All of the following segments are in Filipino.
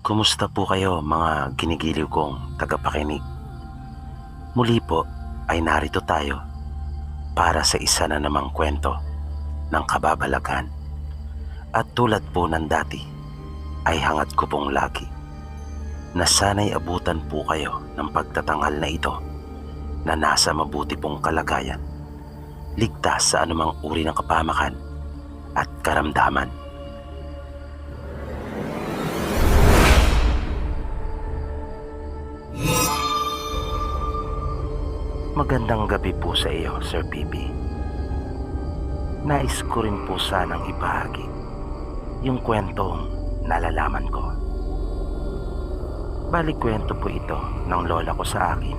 Kumusta po kayo mga ginigiliw kong tagapakinig? Muli po ay narito tayo para sa isa na namang kwento ng kababalaghan. At tulad po ng dati ay hangad ko pong lagi na sana'y abutan po kayo ng pagtatanghal na ito na nasa mabuti pong kalagayan, ligtas sa anumang uri ng kapamakan at karamdaman. Magandang gabi po sa iyo, Sir Pipi. Nais ko rin po sanang ibahagi yung kwentong nalalaman ko. Balik kwento po ito ng lola ko sa akin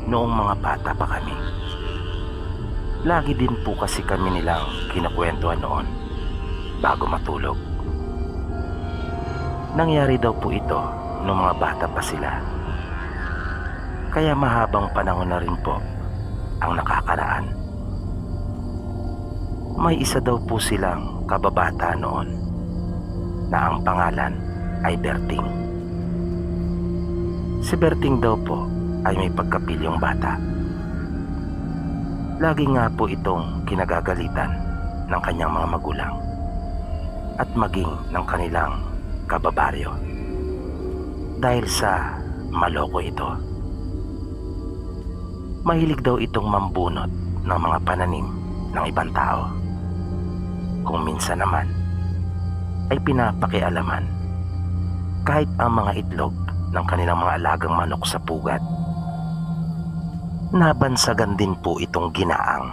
noong mga bata pa kami. Lagi din po kasi kami nilang kinakwentuhan noon bago matulog. Nangyari daw po ito noong mga bata pa sila. Kaya mahabang panahon na rin po ang nakakaraan. May isa daw po silang kababata noon na ang pangalan ay Berting. Si Berting daw po ay may pagkapilyong bata. Lagi nga po itong kinagagalitan ng kanyang mga magulang at maging ng kanilang kababaryo dahil sa maloko ito. Mahilig daw itong mambunot ng mga pananim ng ibang tao. Kung minsan naman ay pinapakialaman kahit ang mga itlog ng kanilang mga alagang manok sa pugad. Nabansagan din po itong ginaang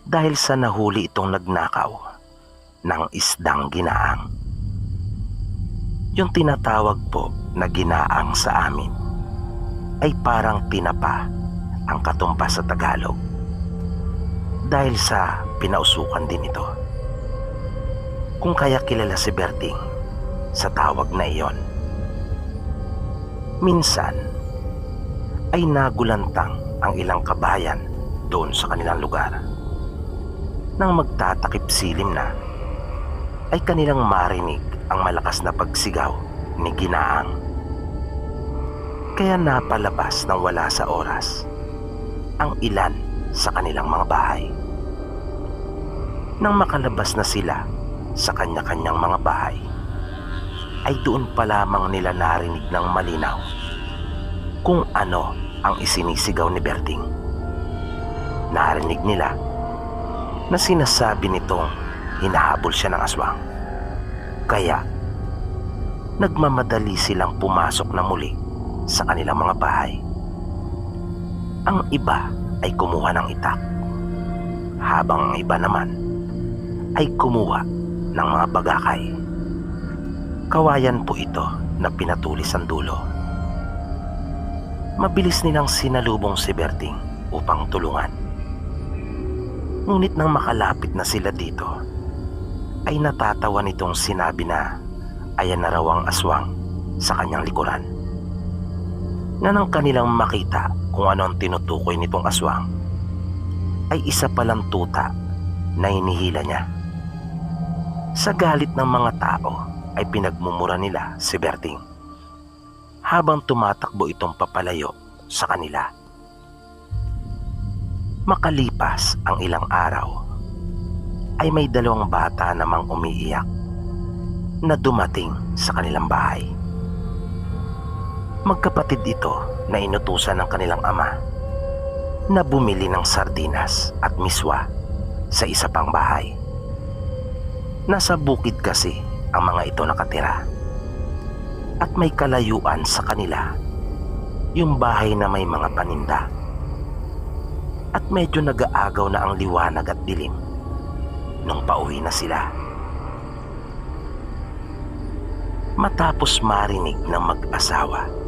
dahil sa nahuli itong nagnakaw ng isdang ginaang. Yung tinatawag po na ginaang sa amin ay parang tinapa ang katumpas sa Tagalog dahil sa pinausukan din ito. Kung kaya kilala si Berting sa tawag na iyon. Minsan ay nagulantang ang ilang kabayan doon sa kanilang lugar. Nang magtatakip silim na ay kanilang marinig ang malakas na pagsigaw ni Ginaang. Kaya napalabas ng wala sa oras ang ilan sa kanilang mga bahay. Nang makalabas na sila sa kanya-kanyang mga bahay, ay doon pa lamang nila narinig ng malinaw kung ano ang isinisigaw ni Berting. Narinig nila na sinasabi nitong hinahabol siya ng aswang. Kaya nagmamadali silang pumasok na muli sa kanilang mga bahay. Ang iba ay kumuha ng itak, habang ang iba naman ay kumuha ng mga bagakay. Kawayan po ito na pinatulis ang dulo. Mabilis nilang sinalubong si Berting upang tulungan. Ngunit nang makalapit na sila dito, ay natatawa nitong sinabi na ayan na raw ang aswang sa kanyang likuran. Na nang kanilang makita kung ano ang tinutukoy nitong aswang, ay isa palang tuta na hinihila niya. Sa galit ng mga tao ay pinagmumura nila si Berting habang tumatakbo itong papalayo sa kanila. Makalipas ang ilang araw ay may dalawang bata namang umiiyak na dumating sa kanilang bahay. Magkapatid ito na inutusan ng kanilang ama na bumili ng sardinas at miswa sa isa pang bahay. Nasa bukid kasi ang mga ito nakatira at may kalayuan sa kanila yung bahay na may mga paninda at medyo nag-aagaw na ang liwanag at dilim nung pauwi na sila. Matapos marinig ng mag-asawa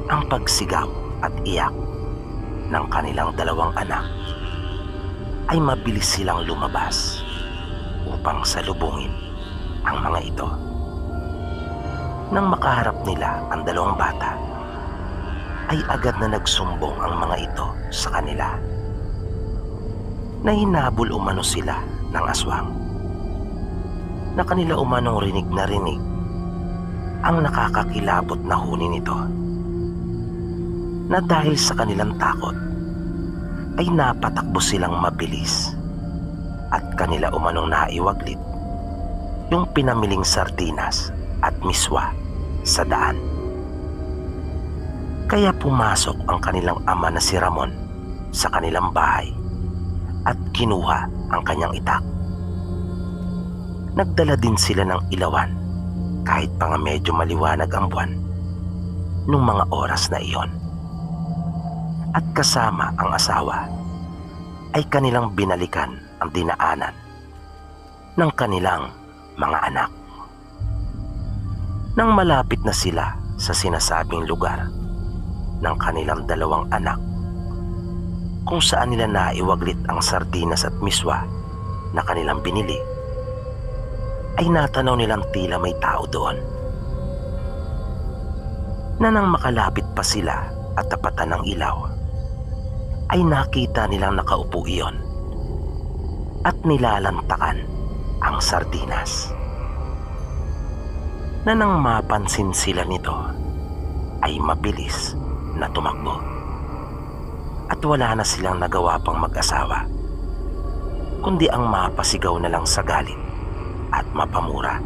ang pagsigaw at iyak ng kanilang dalawang anak, ay mabilis silang lumabas upang salubungin ang mga ito. Nang makaharap nila ang dalawang bata, ay agad na nagsumbong ang mga ito sa kanila na hinabol umano sila ng aswang na kanila umanong rinig na rinig ang nakakakilabot na huni nito, na dahil sa kanilang takot ay napatakbo silang mabilis at kanila umanong naiwaglit yung pinamiling sardinas at miswa sa daan. Kaya pumasok ang kanilang ama na si Ramon sa kanilang bahay at kinuha ang kanyang itak. Nagdala din sila ng ilawan kahit pa nga medyo maliwanag ang buwan nung mga oras na iyon. At kasama ang asawa ay kanilang binalikan ang dinaanan ng kanilang mga anak. Nang malapit na sila sa sinasabing lugar ng kanilang dalawang anak kung saan nila naiwaglit ang sardinas at miswa na kanilang binili, ay natanaw nilang tila may tao doon, na nang makalapit pa sila at tapatan ng ilaw ay nakita nilang nakaupo iyon at nilalantakan ang sardinas, na nang mapansin sila nito ay mabilis na tumakbo at wala na silang nagawa pang mag-asawa kundi ang mapasigaw na lang sa galit at mapamura.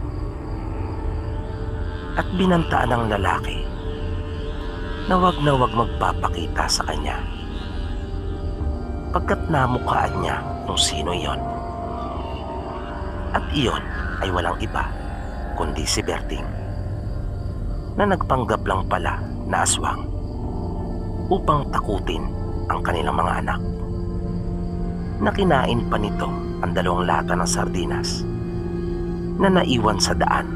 At binantaan ng lalaki na wag magpapakita sa kanya, pagkat namukhaan niya kung sino iyon. At iyon ay walang iba kundi si Berting, na nagpanggap lang pala na aswang upang takutin ang kanilang mga anak. Nakinain pa nito ang 2 lata ng sardinas na naiwan sa daan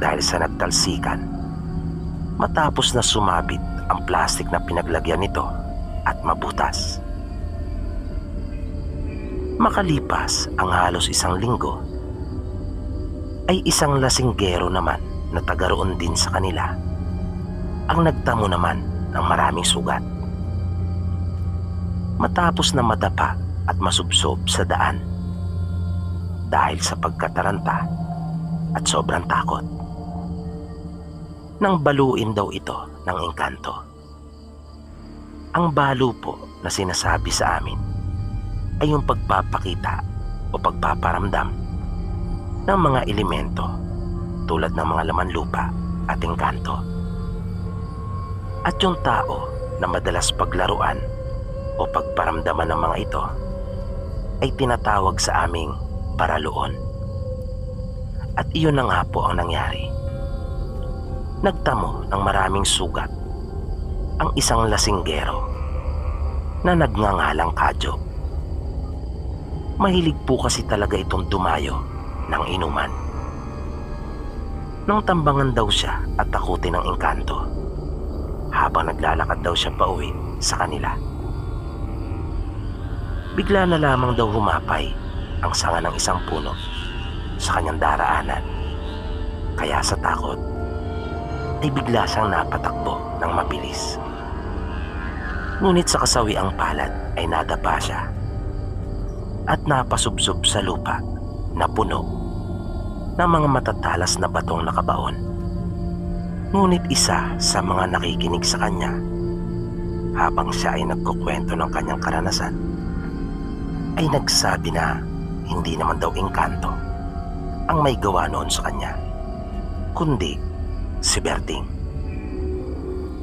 dahil sa nagtalsikan matapos na sumabit ang plastik na pinaglagyan nito at mabutas. Makalipas ang halos 1 linggo ay isang lasinggero naman na taga roon din sa kanila ang nagtamo naman ng maraming sugat matapos na madapa at masubsob sa daan dahil sa pagkataranta at sobrang takot. Nang baluin daw ito ng engkanto. Ang balo po na sinasabi sa amin ay yung pagpapakita o pagpaparamdam ng mga elemento tulad ng mga laman lupa at engkanto. At yung tao na madalas paglaruan o pagparamdaman ng mga ito ay tinatawag sa aming paraloon. At iyon na nga po ang nangyari. Nagtamo ng maraming sugat ang isang lasinggero na nagngangalang Kadyo. Mahilig po kasi talaga itong dumayo ng inuman. Nang tambangan daw siya at takutin ng engkanto habang naglalakad daw siya pauwi sa kanila, bigla na lamang daw humapay ang sanga ng isang puno sa kanyang daraanan. Kaya sa takot ay bigla siyang napatakbo ng mabilis. Ngunit sa kasawiang palad ay nadapa siya at napasubsob sa lupa na puno ng mga matatalas na batong nakabaon. Ngunit isa sa mga nakikinig sa kanya habang siya ay nagkukwento ng kanyang karanasan ay nagsabi na hindi naman daw engkanto ang may gawa noon sa kanya, kundi si Berting.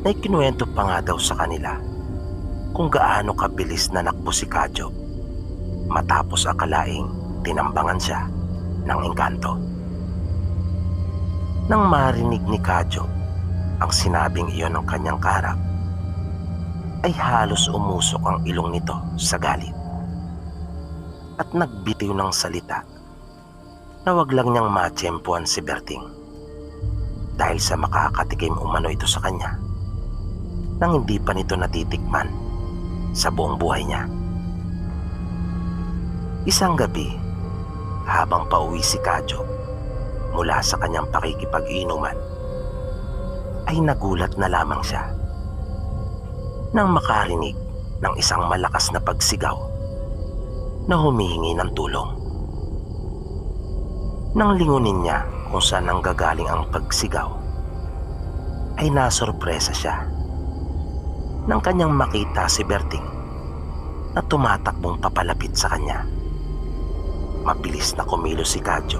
Na ikinuwento pa nga daw sa kanila kung gaano kabilis na nakbo si Kadyo matapos akalaing tinambangan siya ng engkanto. Nang marinig ni Kadyo ang sinabing iyon ng kanyang kaharap, ay halos umusok ang ilong nito sa galit at nagbitiw ng salita na wag lang niyang matsyempuan si Berting dahil sa makakatikim umano ito sa kanya nang hindi pa nito natitikman sa buong buhay niya. Isang gabi, habang pauwi si Kadyo mula sa kanyang pakikipag-inuman, ay nagulat na lamang siya nang makarinig ng isang malakas na pagsigaw na humihingi ng tulong. Nang lingunin niya kung saan nanggagaling ang pagsigaw, ay nasorpresa siya nang kanyang makita si Berting na tumatakbong papalapit sa kanya. Mabilis na kumilos si Kadyo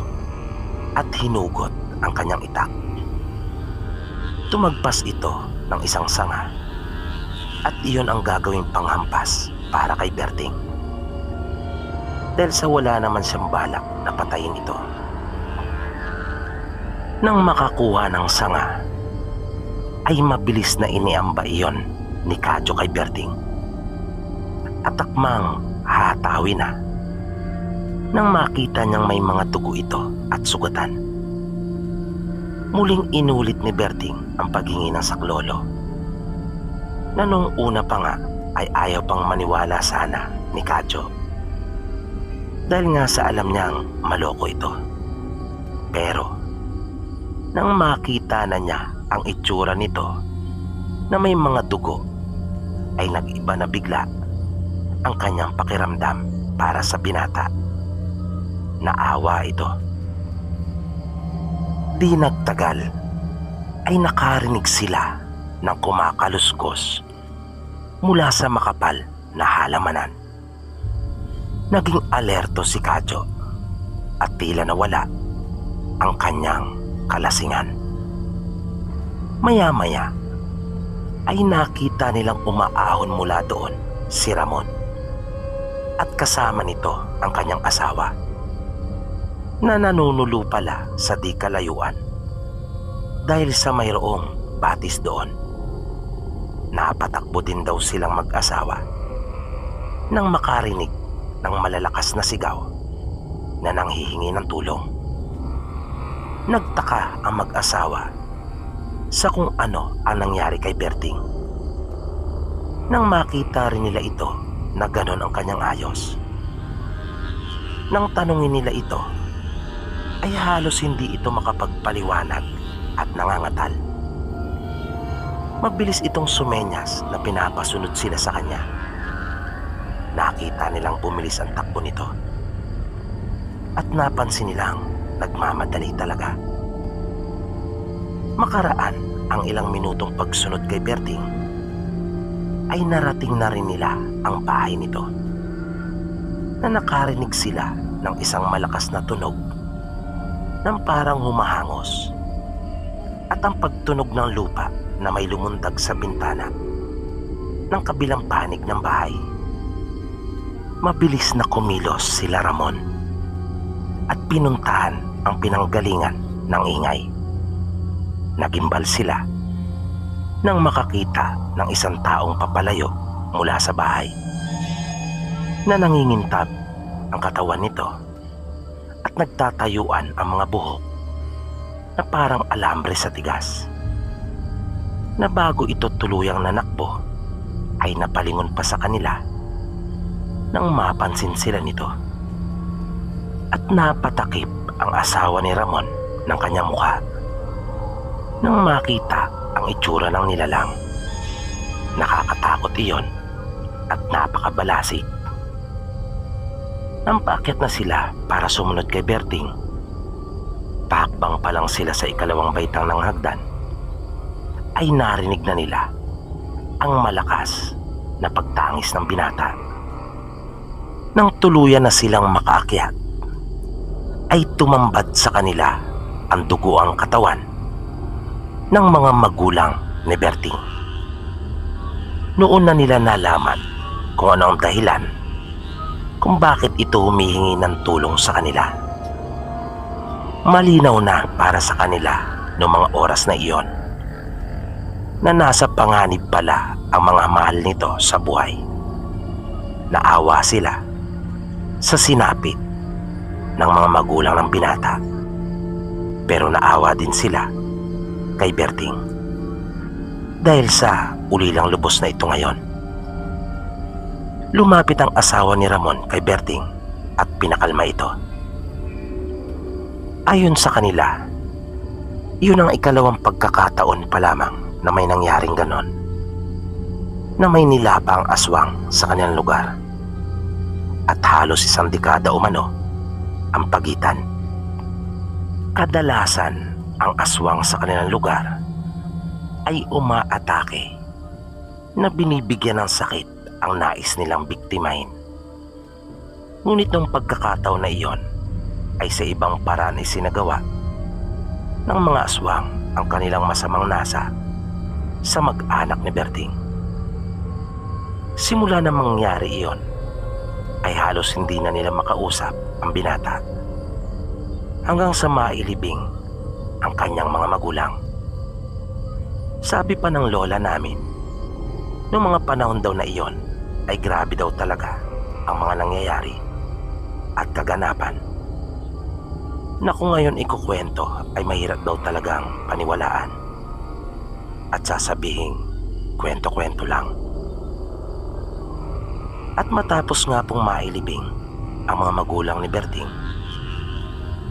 at hinugot ang kanyang itak. Tumagpas ito ng isang sanga at iyon ang gagawing panghampas para kay Berting. Dahil sa wala naman siyang balak na patayin ito. Nang makakuha ng sanga, ay mabilis na iniamba iyon ni Kadyo kay Berting. At akmang hatawi na nang makita niyang may mga dugo ito at sugatan. Muling inulit ni Berting ang paghingi ng saklolo na nung una pa nga ay ayaw pang maniwala sana ni Kadyo. Dahil nga sa alam niyang maloko ito. Pero nang makita na niya ang itsura nito na may mga dugo, ay nag-iba na bigla ang kanyang pakiramdam para sa binata. Naawa ito. Di nagtagal ay nakarinig sila ng kumakaluskos mula sa makapal na halamanan. Naging alerto si Kadyo at tila nawala ang kanyang kalasingan. Maya-maya ay nakita nilang umaahon mula doon si Ramon at kasama nito ang kanyang asawa na nanunulo pala sa di kalayuan dahil sa mayroong batis doon. Napatakbo din daw silang mag-asawa nang makarinig ng malalakas na sigaw na nanghihingi ng tulong. Nagtaka ang mag-asawa sa kung ano ang nangyari kay Berting. Nang makita rin nila ito na ganon ang kanyang ayos. Nang tanungin nila ito, ay halos hindi ito makapagpaliwanag at nangangatal. Mabilis itong sumenyas na pinapasunod sila sa kanya. Nakita nilang bumilis ang takbo nito at napansin nilang nagmamadali talaga. Makaraan ang ilang minutong pagsunod kay Berting, ay narating na rin nila ang bahay nito na nakarinig sila ng isang malakas na tunog ng parang humahangos at ang pagtunog ng lupa na may lumundag sa bintana ng kabilang panig ng bahay. Mabilis na kumilos sila Ramon at pinuntahan ang pinanggalingan ng ingay. Nagimbal sila nang makakita ng isang taong papalayo mula sa bahay na nangingintab ang katawan nito at nagtatayuan ang mga buhok na parang alambre sa tigas, na bago ito tuluyang nanakbo ay napalingon pa sa kanila nang mapansin sila nito at napatakip ang asawa ni Ramon ng kanyang mukha nang makita ang itsura ng nilalang. Nakakatakot iyon at napakabalasik. Nang paakyat na sila para sumunod kay Berting, pakbang pa lang sila sa ikalawang baitang ng hagdan, ay narinig na nila ang malakas na pagtangis ng binata. Nang tuluyan na silang makaakyat, ay tumambad sa kanila ang duguang katawan ng mga magulang ni Berting. Noon na nila nalaman kung ano ang dahilan kung bakit ito humihingi ng tulong sa kanila. Malinaw na para sa kanila noong mga oras na iyon na nasa panganib pala ang mga mahal nito sa buhay. Naawa sila sa sinapit ng mga magulang ng binata, pero naawa din sila kay Berting dahil sa ulilang lubos na ito ngayon. Lumapit ang asawa ni Ramon kay Berting at pinakalma ito. Ayon sa kanila, iyon ang ikalawang pagkakataon pa lamang na may nangyaring ganon, na may nilapa ang aswang sa kanilang lugar at halos isang dekada umano ang pagitan. Kadalasan ang aswang sa kanilang lugar ay umaatake na binibigyan ng sakit ang nais nilang biktimahin. Ngunit nung pagkakataon na iyon ay sa ibang paraan isinagawa ng mga aswang ang kanilang masamang nasa sa mag-anak ni Berting. Simula na mangyari iyon ay halos hindi na nila makausap ang binata hanggang sa mailibing ang kanyang mga magulang. Sabi pa ng lola namin, noong mga panahon daw na iyon ay grabe daw talaga ang mga nangyayari at kaganapan na kung ngayon ikukwento ay mahirap daw talagang paniwalaan at sasabihing kwento-kwento lang. At matapos nga pong mailibing ang mga magulang ni Berting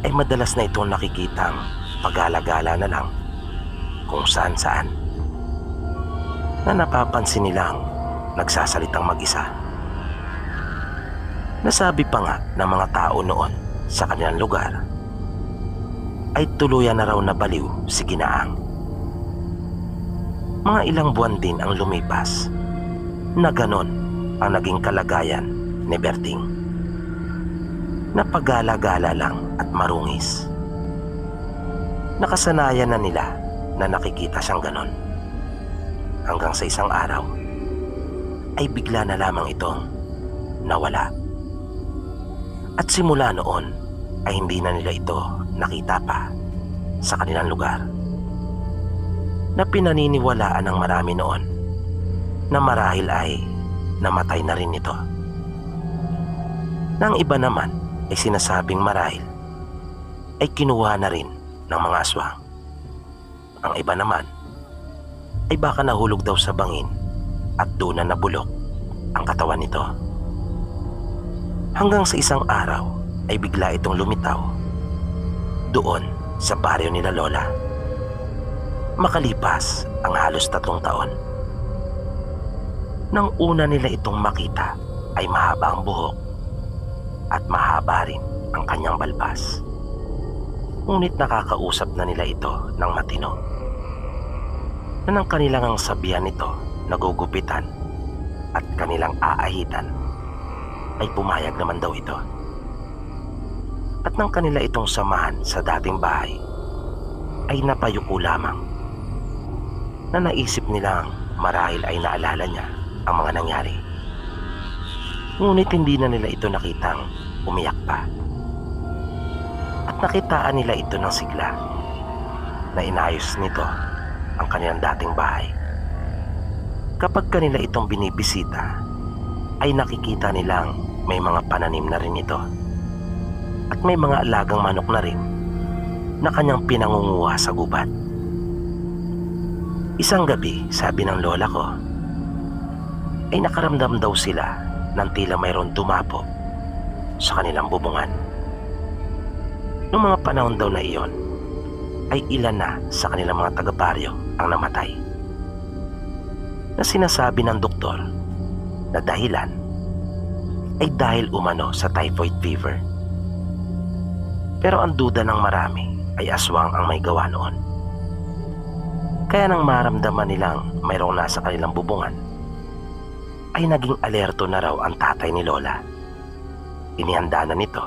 ay madalas na itong nakikitang pagala-gala na lang kung saan-saan, na napapansin nilang nagsasalitang mag-isa. Nasabi pa nga ng mga tao noon sa kanilang lugar ay tuluyan na raw nabaliw si Ginaang. Mga ilang buwan din ang lumipas na ganon ang naging kalagayan ni Berting, na pagala-gala lang at marungis. Nakasanayan na nila na nakikita siyang ganon, hanggang sa isang araw ay bigla na lamang itong nawala. At simula noon ay hindi na nila ito nakita pa sa kanilang lugar, na pinaniniwalaan ng marami noon na marahil ay namatay na rin ito. Nang iba naman ay sinasabing marahil ay kinuha na rin ng mga aswang. Ang iba naman ay baka nahulog daw sa bangin at doon na nabulok ang katawan nito. Hanggang sa isang araw ay bigla itong lumitaw doon sa baryo nila lola. Makalipas ang halos 3 taon, nang una nila itong makita ay mahaba ang buhok at mahaba rin ang kanyang balbas. Ngunit nakakausap na nila ito ng matino, na nang kanilang sabihan nito nagugupitan at kanilang aahitan ay pumayag naman daw ito. At nang kanila itong samahan sa dating bahay ay napayuko lamang, na naisip nilang marahil ay naalala niya ang mga nangyari. Ngunit hindi na nila ito nakitang umiyak pa, at nakitaan nila ito ng sigla na inayos nito ang kanilang dating bahay. Kapag kanila itong binibisita ay nakikita nilang may mga pananim na rin ito at may mga alagang manok na rin na kanyang pinangunguha sa gubat. Isang gabi, sabi ng lola ko, ay nakaramdam daw sila ng tila mayroon tumapo sa kanilang bubungan. Noong mga panahon daw na iyon ay ilan na sa kanilang mga taga-baryo ang namatay, na sinasabi ng doktor na dahilan ay dahil umano sa typhoid fever. Pero ang duda ng marami ay aswang ang may gawa noon. Kaya nang maramdaman nilang mayroong nasa kanilang bubungan ay naging alerto na raw ang tatay ni lola. Inihanda na nito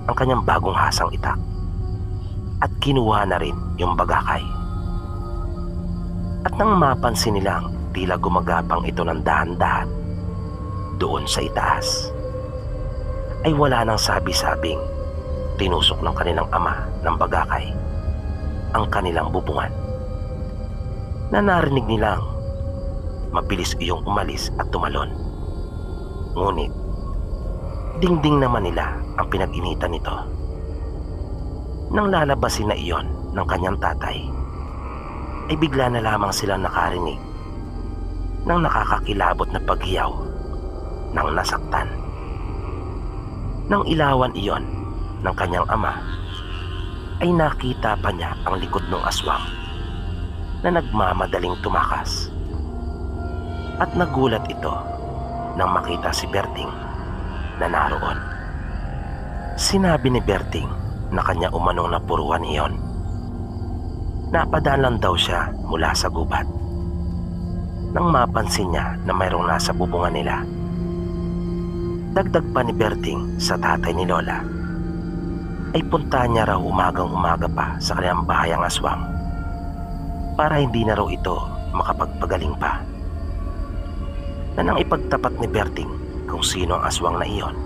ang kanyang bagong hasang itak at kinuha na rin yung bagakay. At nang mapansin nilang tila gumagapang ito ng dahan-dahan doon sa itaas, ay wala nang sabi-sabing tinusok ng kanilang ama ng bagakay ang kanilang bubungan, na narinig nilang mabilis iyong umalis at tumalon. Ngunit dingding naman nila ang pinag-initan nito. Nang lalabasin na iyon ng kanyang tatay ay bigla na lamang silang nakarinig ng nakakakilabot na paghiyaw ng nasaktan. Nang ilawan iyon ng kanyang ama ay nakita pa niya ang likod ng aswang na nagmamadaling tumakas, at nagulat ito nang makita si Berting na naroon. Sinabi ni Berting na kanya umanong napuruan iyon. Napadaan lang daw siya mula sa gubat nang mapansin niya na mayroong nasa bubungan nila. Dagdag pa ni Berting sa tatay ni Lola ay puntahan niya raw umagang umaga pa sa kanilang bahay ang aswang para hindi na raw ito makapagpagaling pa. Na nang ipagtapat ni Berting kung sino ang aswang na iyon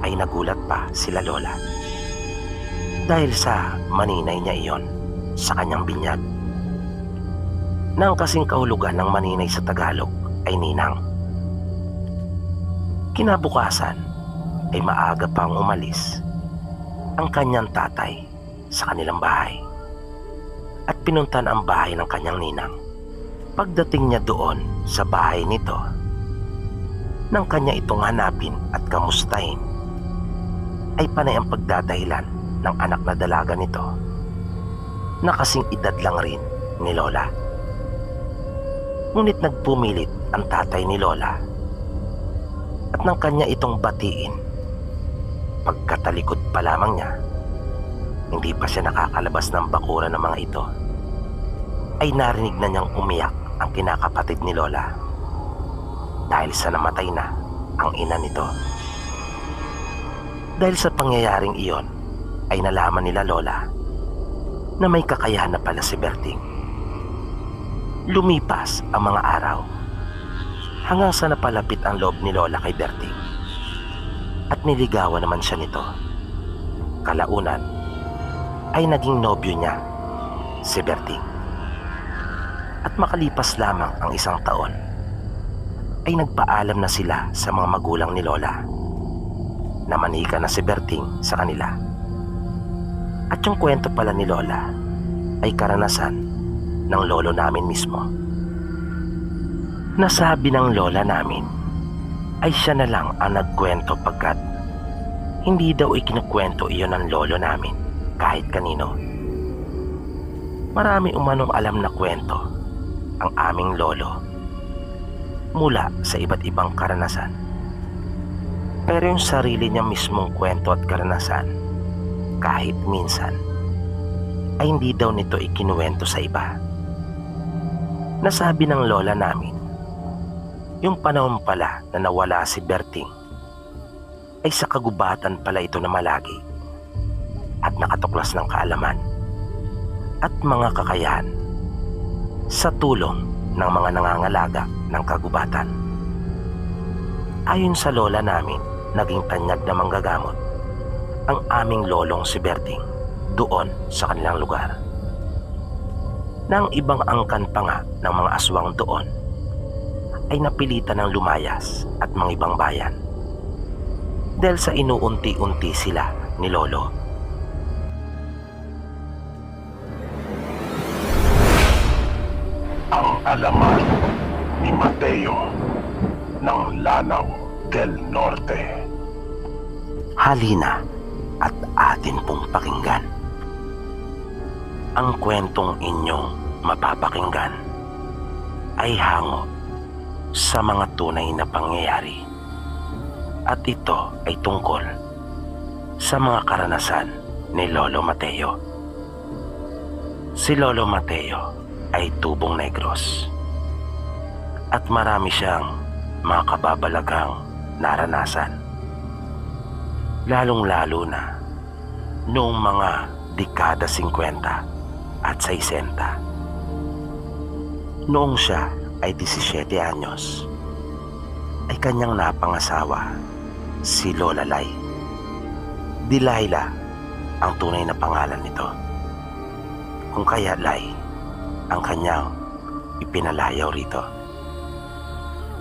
ay nagulat pa sila Lola dahil sa maninay niya iyon sa kanyang binyag. Nang kasing kahulugan ng maninay sa Tagalog ay ninang. Kinabukasan ay maaga pang umalis ang kanyang tatay sa kanilang bahay at pinuntan ang bahay ng kanyang ninang. Pagdating niya doon sa bahay nito, nang kanya itong hanapin at kamustahin, ay panay ang pagdadahilan ng anak na dalaga nito na kasing edad lang rin ni Lola. Ngunit nagpumilit ang tatay ni Lola at nang kanya itong batiin, pagkatalikod pa lamang niya, hindi pa siya nakakalabas ng bakuran ng mga ito, ay narinig na niyang umiyak ang kinakapatid ni Lola dahil sa namatay na ang ina nito. Dahil sa pangyayaring iyon ay nalaman nila Lola na may kakayahan na pala si Berting. Lumipas ang mga araw hanggang sa napalapit ang loob ni Lola kay Berting at niligawan naman siya nito. Kalaunan ay naging nobyo niya si Berting. At makalipas lamang ang isang taon ay nagpaalam na sila sa mga magulang ni Lola na manika na si Berting sa kanila. At yung kwento pala ni Lola ay karanasan ng lolo namin mismo. Nasabi ng lola namin ay siya na lang ang nagkwento pagkat hindi daw ikinukwento iyon ng lolo namin kahit kanino. Marami umanong alam na kwento ang aming lolo mula sa iba't ibang karanasan. Pero yung sarili niya mismong kwento at karanasan kahit minsan ay hindi daw nito ikinuwento sa iba. Nasabi ng lola namin, yung panahon pala na nawala si Berting ay sa kagubatan pala ito na malagi at nakatuklas ng kaalaman at mga kakayahan sa tulong ng mga nangangalaga ng kagubatan. Ayon sa lola namin, naging tanyag na manggagamot ang aming lolong si Berting doon sa kanilang lugar. Nang ibang angkan pa nga ng mga aswang doon ay napilitan ng lumayas at mga ibang bayan dahil sa inuunti-unti sila ni Lolo. Ang alaman ni Mateo ng Lanao del Norte. Halina at atin pong pakinggan ang kwentong inyong mapapakinggan ay hango sa mga tunay na pangyayari at ito ay tungkol sa mga karanasan ni Lolo Mateo. Si Lolo Mateo ay tubong Negros at marami siyang mga kababalaghang naranasan, lalong-lalo na noong mga dekada 50 at 60. Noong siya ay 17 anyos, ay kanyang napangasawa si Lola Lai. Delilah ang tunay na pangalan nito. Kung kaya Lai ang kanyang ipinalayaw rito.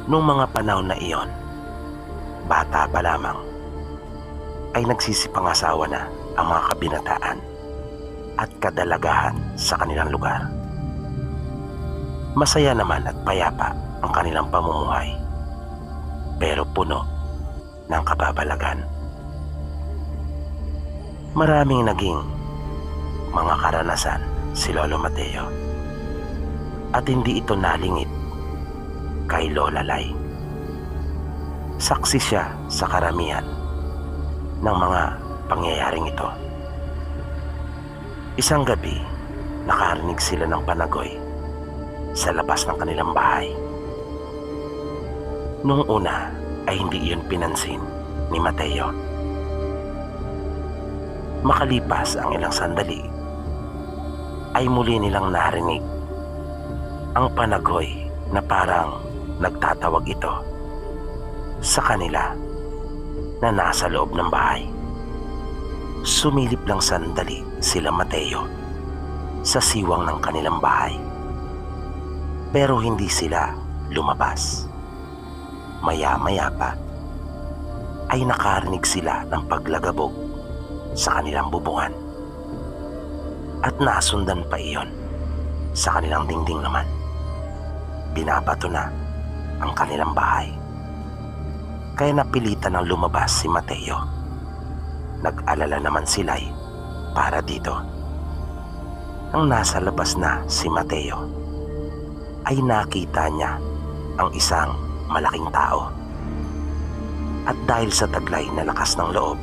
Noong mga panahon na iyon, bata pa lamang, ay nagsisipangasawa na ang mga kabinataan at kadalagahan sa kanilang lugar. Masaya naman at payapa ang kanilang pamumuhay, pero puno ng kababalagan. Maraming naging mga karanasan si Lolo Mateo at hindi ito nalingit kay Lola Lai. Saksi siya sa karamihan ng mga pangyayaring ito Isang gabi, nakarinig sila ng panagoy sa labas ng kanilang bahay. Nung una ay hindi iyon pinansin ni Mateo. Makalipas ang ilang sandali, ay muli nilang narinig ang panagoy na parang nagtatawag ito sa kanila na nasa loob ng bahay. Sumilip lang sandali sila Mateo sa siwang ng kanilang bahay, pero hindi sila lumabas. Maya-maya pa ay nakarinig sila ng paglagabog sa kanilang bubungan, at nasundan pa iyon sa kanilang dingding naman. Binabato na ang kanilang bahay, kaya napilitan ng lumabas si Mateo. Nag-alala naman sila'y para dito. Nang nasa labas na si Mateo, ay nakita niya ang isang malaking tao. At dahil sa taglay na lakas ng loob,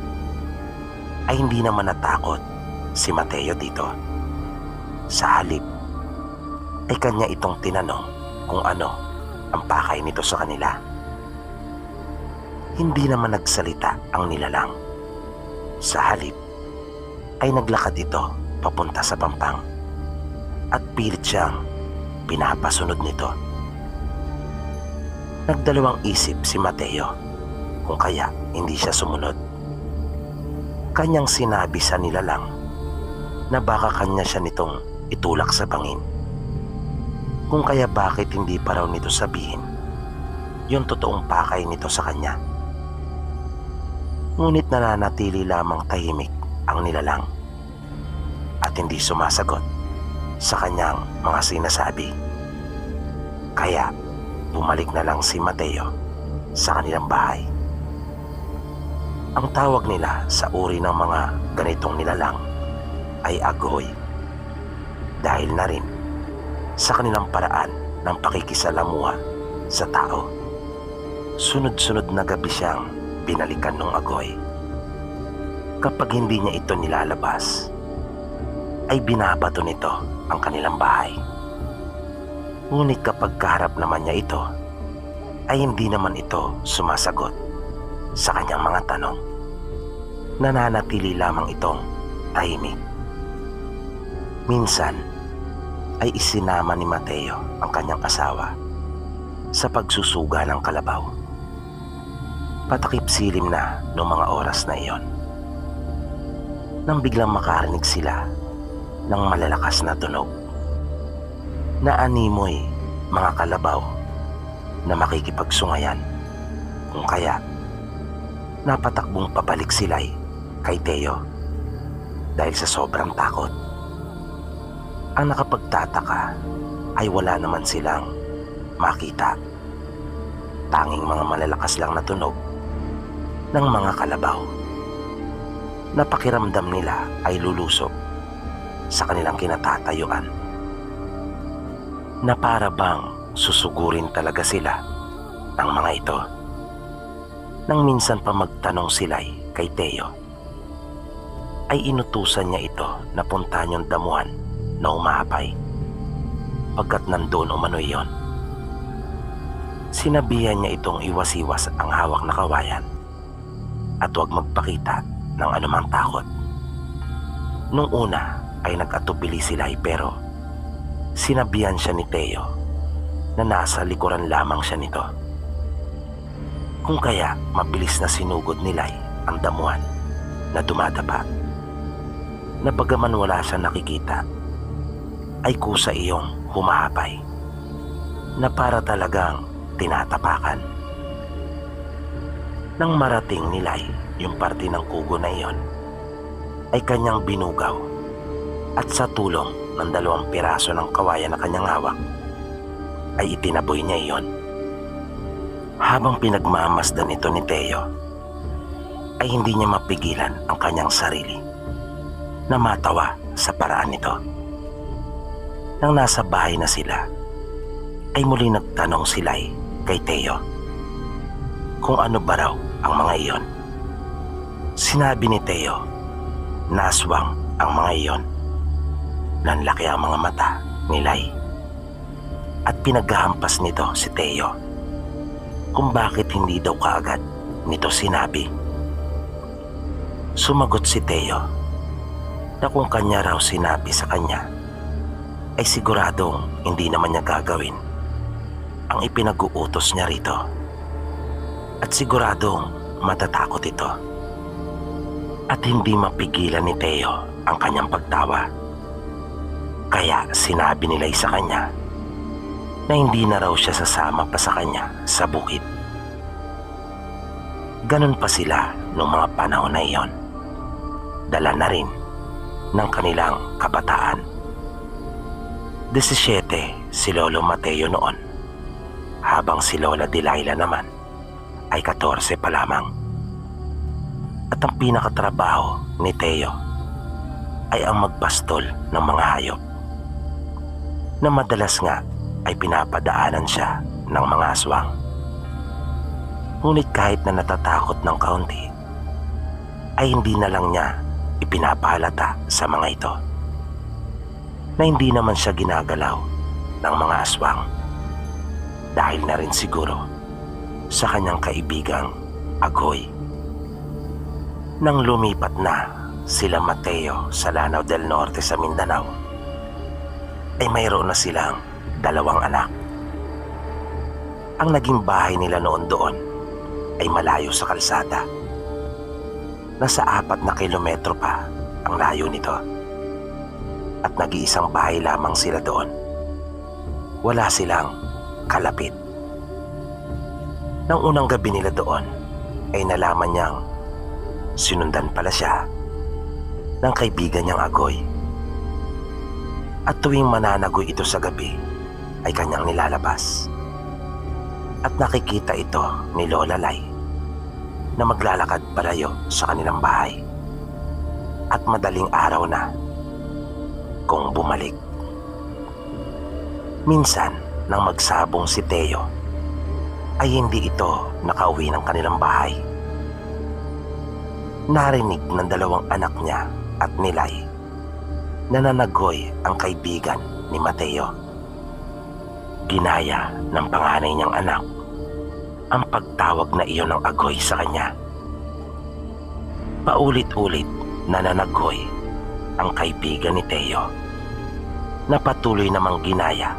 ay hindi naman natakot si Mateo dito. Sa halip, ay kanya itong tinanong kung ano ang pakay nito sa kanila. Hindi naman nagsalita ang nilalang. Sa halip, ay naglakad ito papunta sa pampang at pilit siyang pinapasunod nito. Nagdalawang isip si Mateo kung kaya hindi siya sumunod. Kanyang sinabi sa nilalang na baka kanya siya nitong itulak sa bangin. Kung kaya bakit hindi pa raw nito sabihin yung totoong pakay nito sa kanya. Ngunit nananatili lamang tahimik ang nilalang at hindi sumasagot sa kanyang mga sinasabi. Kaya bumalik na lang si Mateo sa kanilang bahay. Ang tawag nila sa uri ng mga ganitong nilalang ay agoy, dahil na rin sa kanilang paraan ng pakikisalamuha sa tao. Sunod-sunod na gabi siyang binalikan ng agoy. Kapag hindi niya ito nilalabas, ay binabato nito ang kanilang bahay. Ngunit kapag kaharap naman niya ito, ay hindi naman ito sumasagot sa kanyang mga tanong. Nananatili lamang itong tahimik. Minsan ay isinama ni Mateo ang kanyang asawa sa pagsusuga ng kalabaw. Patakip silim na noong mga oras na iyon, nang biglang makarinig sila ng malalakas na tunog na animoy mga kalabaw na makikipagsungayan. Kung kaya napatakbong pabalik sila'y kay Teo dahil sa sobrang takot. Ang nakapagtataka ay wala naman silang makita. Tanging mga malalakas lang na tunog ng mga kalabaw na pakiramdam nila ay lulusog sa kanilang kinatatayuan, na para bang susugurin talaga sila ng mga ito. Nang minsan pa magtanong sila'y kay Teo, ay inutusan niya ito na puntahan yung damuhan na umahapay, pagkat nandun umano iyon. Sinabihan niya itong iwas-iwas ang hawak na kawayan at huwag magpakita ng anumang takot. Nung una ay nag-atubili sila, pero sinabihan siya ni Teo na nasa likuran lamang siya nito. Kung kaya mabilis na sinugod nila ang damuhan na dumadapa, na bagaman wala siyang nakikita, ay kusa iyong humahapay na para talagang tinatapakan. Nang marating nila'y yung parte ng kugo na iyon, ay kanyang binugaw at sa tulong ng 2 piraso ng kawayan na kanyang hawak, ay itinaboy niya iyon. Habang pinagmamasdan ito ni Teo, ay hindi niya mapigilan ang kanyang sarili na matawa sa paraan nito. Nang nasa bahay na sila, ay muli nagtanong sila'y kay Teo kung ano ba raw ang mga iyon. Sinabi ni Teo na aswang ang mga iyon Nanlaki ang mga mata ni Lai at pinaghahampas nito si Teo kung bakit hindi daw kaagad nito sinabi. Sumagot si Teo na kung kanya raw sinabi sa kanya ay siguradong hindi naman niya gagawin ang ipinag-uutos niya rito at siguradong matatakot ito at hindi mapigilan ni Teo ang kanyang pagtawa. Kaya sinabi nila sa kanya na hindi na raw siya sasama pa sa kanya sa bukid. Ganon pa sila noong mga panahon na iyon. Dala na rin ng kanilang kabataan. 17 si Lolo Mateo noon, habang si Lola Delilah naman ay 14 pa lamang. At ang pinakatrabaho ni Teo ay ang magpastol ng mga hayop, na madalas nga ay pinapadaanan siya ng mga aswang. Ngunit kahit na natatakot ng kaunti, ay hindi na lang niya ipinapahalata sa mga ito na hindi naman siya ginagalaw ng mga aswang, dahil na rin siguro sa kanyang kaibigang Agoy. Nang lumipat na sila Mateo sa Lanao del Norte sa Mindanao, ay mayroon na silang 2 anak. Ang naging bahay nila noon doon ay malayo sa kalsada. Nasa 4 na kilometro pa ang layo nito. At nag-iisang bahay lamang sila doon. Wala silang kalapit. Nang unang gabi nila doon ay nalaman niyang sinundan pala siya ng kaibigan niyang Agoy. At tuwing mananagoy ito sa gabi ay kanyang nilalabas. At nakikita ito ni Lola Lai na maglalakad palayo sa kanilang bahay. At madaling araw na kung bumalik. Minsan nang magsabong si Teo ay hindi ito nakauwi ng kanilang bahay. Narinig ng 2 anak niya at ni Lai na nanagoy ang kaibigan ni Mateo. Ginaya ng panganay niyang anak ang pagtawag na iyon ng Agoy sa kanya. Paulit-ulit na nanagoy ang kaibigan ni Teo na patuloy namang ginaya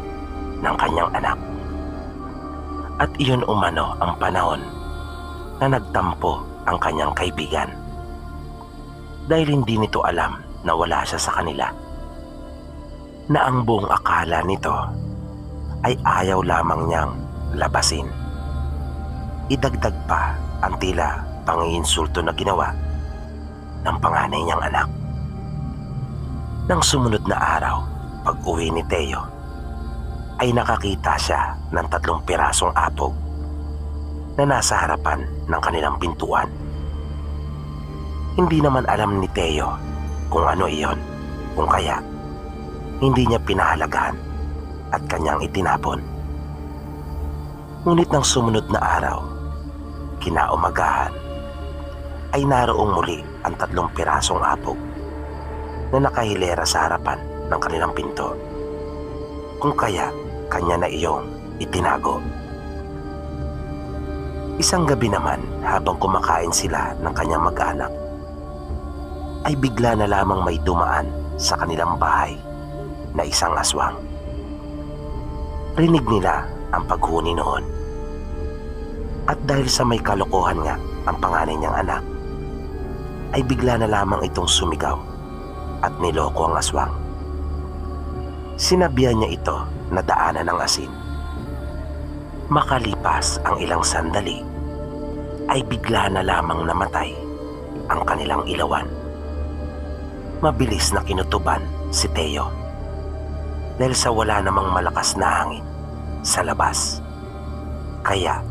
ng kanyang anak. At iyon umano ang panahon na nagtampo ang kanyang kaibigan, dahil hindi nito alam na wala siya sa kanila, na ang buong akala nito ay ayaw lamang niyang labasin. Idagdag pa ang tila pangiinsulto na ginawa ng panganay niyang anak. Nang sumunod na araw, pag-uwi ni Teo, ay nakakita siya ng 3 pirasong apog na nasa harapan ng kanilang pintuan. Hindi naman alam ni Teo kung ano iyon, kung kaya hindi niya pinahalagahan at kanyang itinapon. Ngunit nang sumunod na araw, kinaumagahan, ay naroong muli ang 3 pirasong apog na nakahilera sa harapan ng kanilang pinto, kung kaya kanya na iyong itinago. Isang gabi naman, habang kumakain sila ng kanyang mag-anak, ay bigla na lamang may dumaan sa kanilang bahay na isang aswang. Rinig nila ang paghuni noon. At dahil sa may kalokohan nga ang panganay niyang anak, ay bigla na lamang itong sumigaw at niloko ang aswang. Sinabihan niya ito na daanan ng asin. Makalipas ang ilang sandali, ay bigla na lamang namatay ang kanilang ilawan. Mabilis na kinutuban si Teo dahil sa wala namang malakas na hangin sa labas. Kaya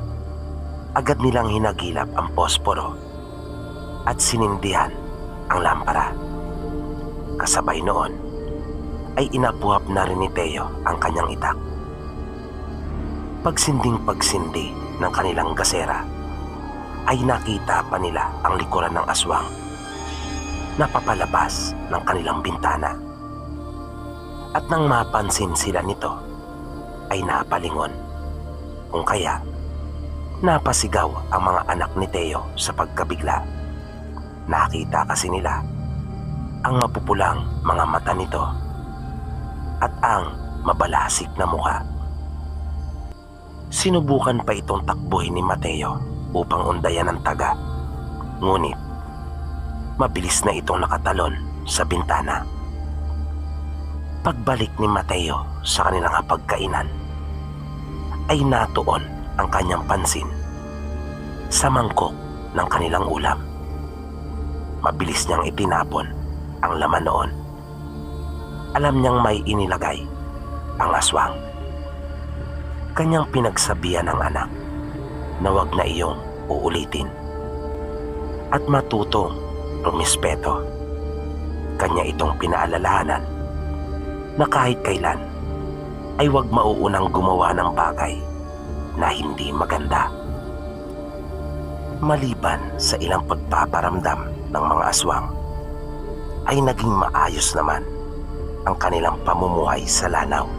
agad nilang hinagilap ang posporo at sinindihan ang lampara. Kasabay noon ay inapuhap na rin ni Teo ang kanyang itak. Pagsinding-pagsindi ng kanilang gasera ay nakita pa nila ang likuran ng aswang na papalabas ng kanilang bintana. At nang mapansin sila nito, ay napalingon. Kung kaya, napasigaw ang mga anak ni Teo sa pagkabigla. Nakita kasi nila ang mapupulang mga mata nito at ang mabalasik na mukha. Sinubukan pa itong takbuhin ni Mateo upang undayan ang taga. Ngunit, mabilis na itong nakatalon sa bintana. Pagbalik ni Mateo sa kanilang hapagkainan, ay natuon ang kanyang pansin sa mangkok ng kanilang ulam. Mabilis niyang itinapon ang laman noon. Alam niyang may inilagay ang aswang. Kanyang pinagsabihan ng anak na wag na iyong uulitin at matutong rumispeto. Kanya itong pinaalalahanan na kahit kailan ay wag mauunang gumawa ng bagay na hindi maganda. Maliban sa ilang pagpaparamdam ng mga aswang, ay naging maayos naman ang kanilang pamumuhay sa Lanao.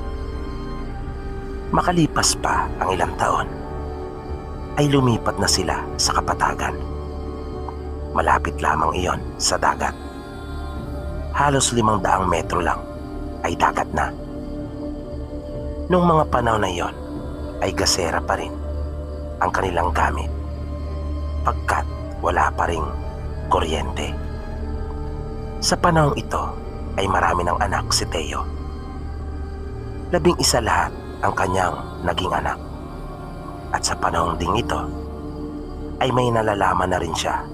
Makalipas pa ang ilang taon, ay lumipat na sila sa Kapatagan. Malapit lamang iyon sa dagat. Halos 500 metro lang ay dagat na. Nung mga panahon na iyon, ay gasera pa rin ang kanilang gamit pagkat wala pa ring kuryente. Sa panahong ito ay marami ng anak si Teo. 11 lahat ang kanyang naging anak. At sa panahong ding ito ay may nalalaman na rin siya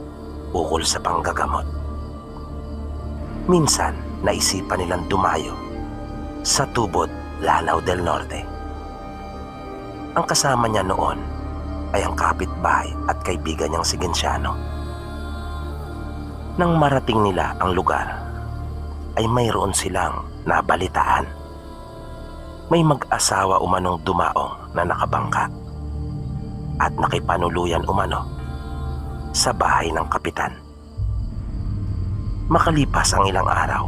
ukol sa panggagamot. Minsan naisipan nilang dumayo sa Tubod, Lanao del Norte. Ang kasama niya noon ay ang kapitbahay at kaibigan niyang si Genciano. Nang marating nila ang lugar, ay mayroon silang nabalitaan. May mag-asawa umanong dumaong na nakabangka at nakipanuluyan umano sa bahay ng kapitan. Makalipas ang ilang araw,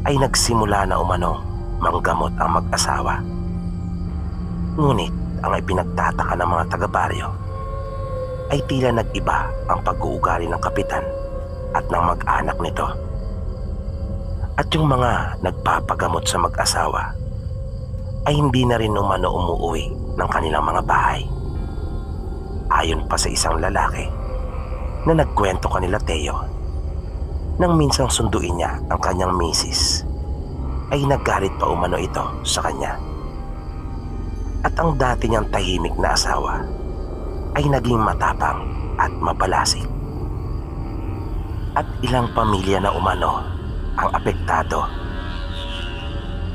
ay nagsimula na umanong manggamot ang mag-asawa. Ngunit ang ipinagtataka ng mga taga-baryo ay tila nag-iba ang pag-uugali ng kapitan at ng mag-anak nito. At yung mga nagpapagamot sa mag-asawa ay hindi na rin umano umuuwi ng kanilang mga bahay. Ayon pa sa isang lalaki na nagkwento kanila Teo, nang minsang sunduin niya ang kanyang misis, ay naggalit pa umano ito sa kanya. At ang dati niyang tahimik na asawa ay naging matapang at mabalasik. At ilang pamilya na umano ang apektado.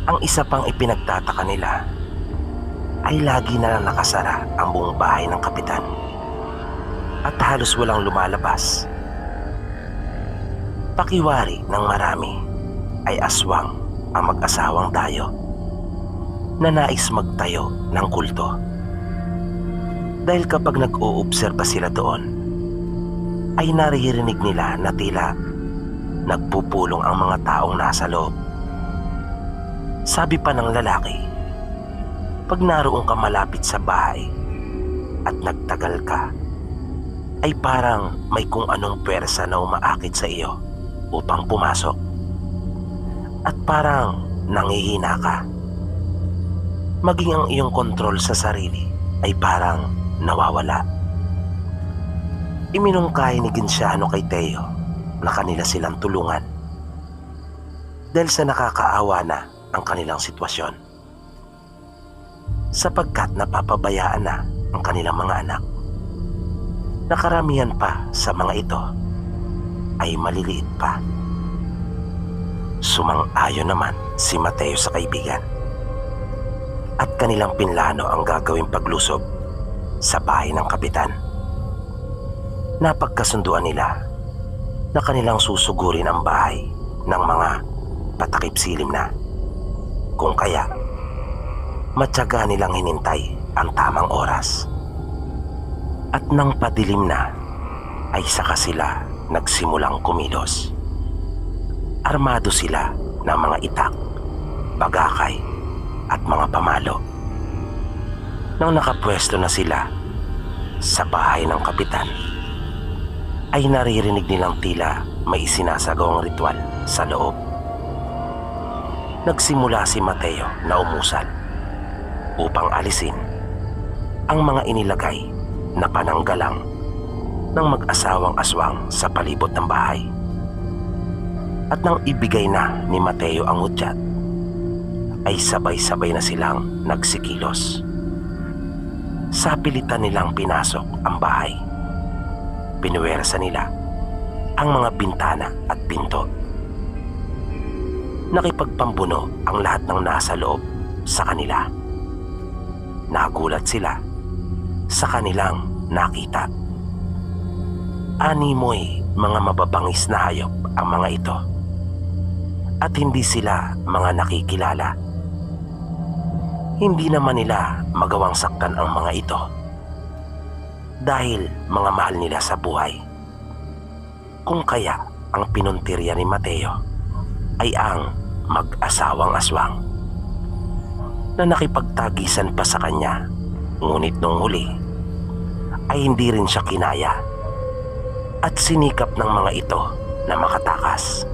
Ang isa pang ipinagtataka nila ay lagi na lang nakasara ang buong bahay ng kapitan at halos walang lumalabas. Pakiwari ng marami ay aswang ang mag-asawang Dayo na nais magtayo ng kulto. Dahil kapag nag-uobserba sila doon, ay naririnig nila na tila nagpupulong ang mga taong nasa loob. Sabi pa ng lalaki, pag naroon ka malapit sa bahay at nagtagal ka, ay parang may kung anong pwersa na umaakit sa iyo upang pumasok. At parang nangihina ka. Maging ang iyong kontrol sa sarili ay parang nawawala. Iminungkahi ni Genciano kay Teo na kanila silang tulungan dahil sa nakakaawa na ang kanilang sitwasyon, sapagkat napapabayaan na ang kanilang mga anak. Nakaramihan pa sa mga ito ay maliliit pa. Sumang-ayon naman si Mateo sa kaibigan at kanilang pinlano ang gagawing paglusob sa bahay ng kapitan. Napagkasunduan nila na kanilang susugurin ang bahay ng mga patakip silim na. Kung kaya, matyaga nilang hinintay ang tamang oras. At nang padilim na, ay saka sila nagsimulang kumilos. Armado sila ng mga itak bagakay at mga pamalo. Nang nakapwesto na sila sa bahay ng kapitan, ay naririnig nilang tila may isinasagawang ritual sa loob. Nagsimula si Mateo na umusal upang alisin ang mga inilagay na pananggalang ng mag-asawang aswang sa palibot ng bahay. At nang ibigay na ni Mateo ang hudyat, ay sabay-sabay na silang nagsikilos. Sa pilitan nilang pinasok ang bahay, pinuwersa nila ang mga bintana at pinto. Nakipagpambuno ang lahat ng nasa loob sa kanila. Nagulat sila sa kanilang nakita. Animoy mga mababangis na hayop ang mga ito, at hindi sila mga nakikilala. Hindi naman nila magawang saktan ang mga ito dahil mga mahal nila sa buhay. Kung kaya ang pinuntirya ni Mateo ay ang mag-asawang aswang na nakipagtagisan pa sa kanya, ngunit nung huli ay hindi rin siya kinaya at sinikap ng mga ito na makatakas.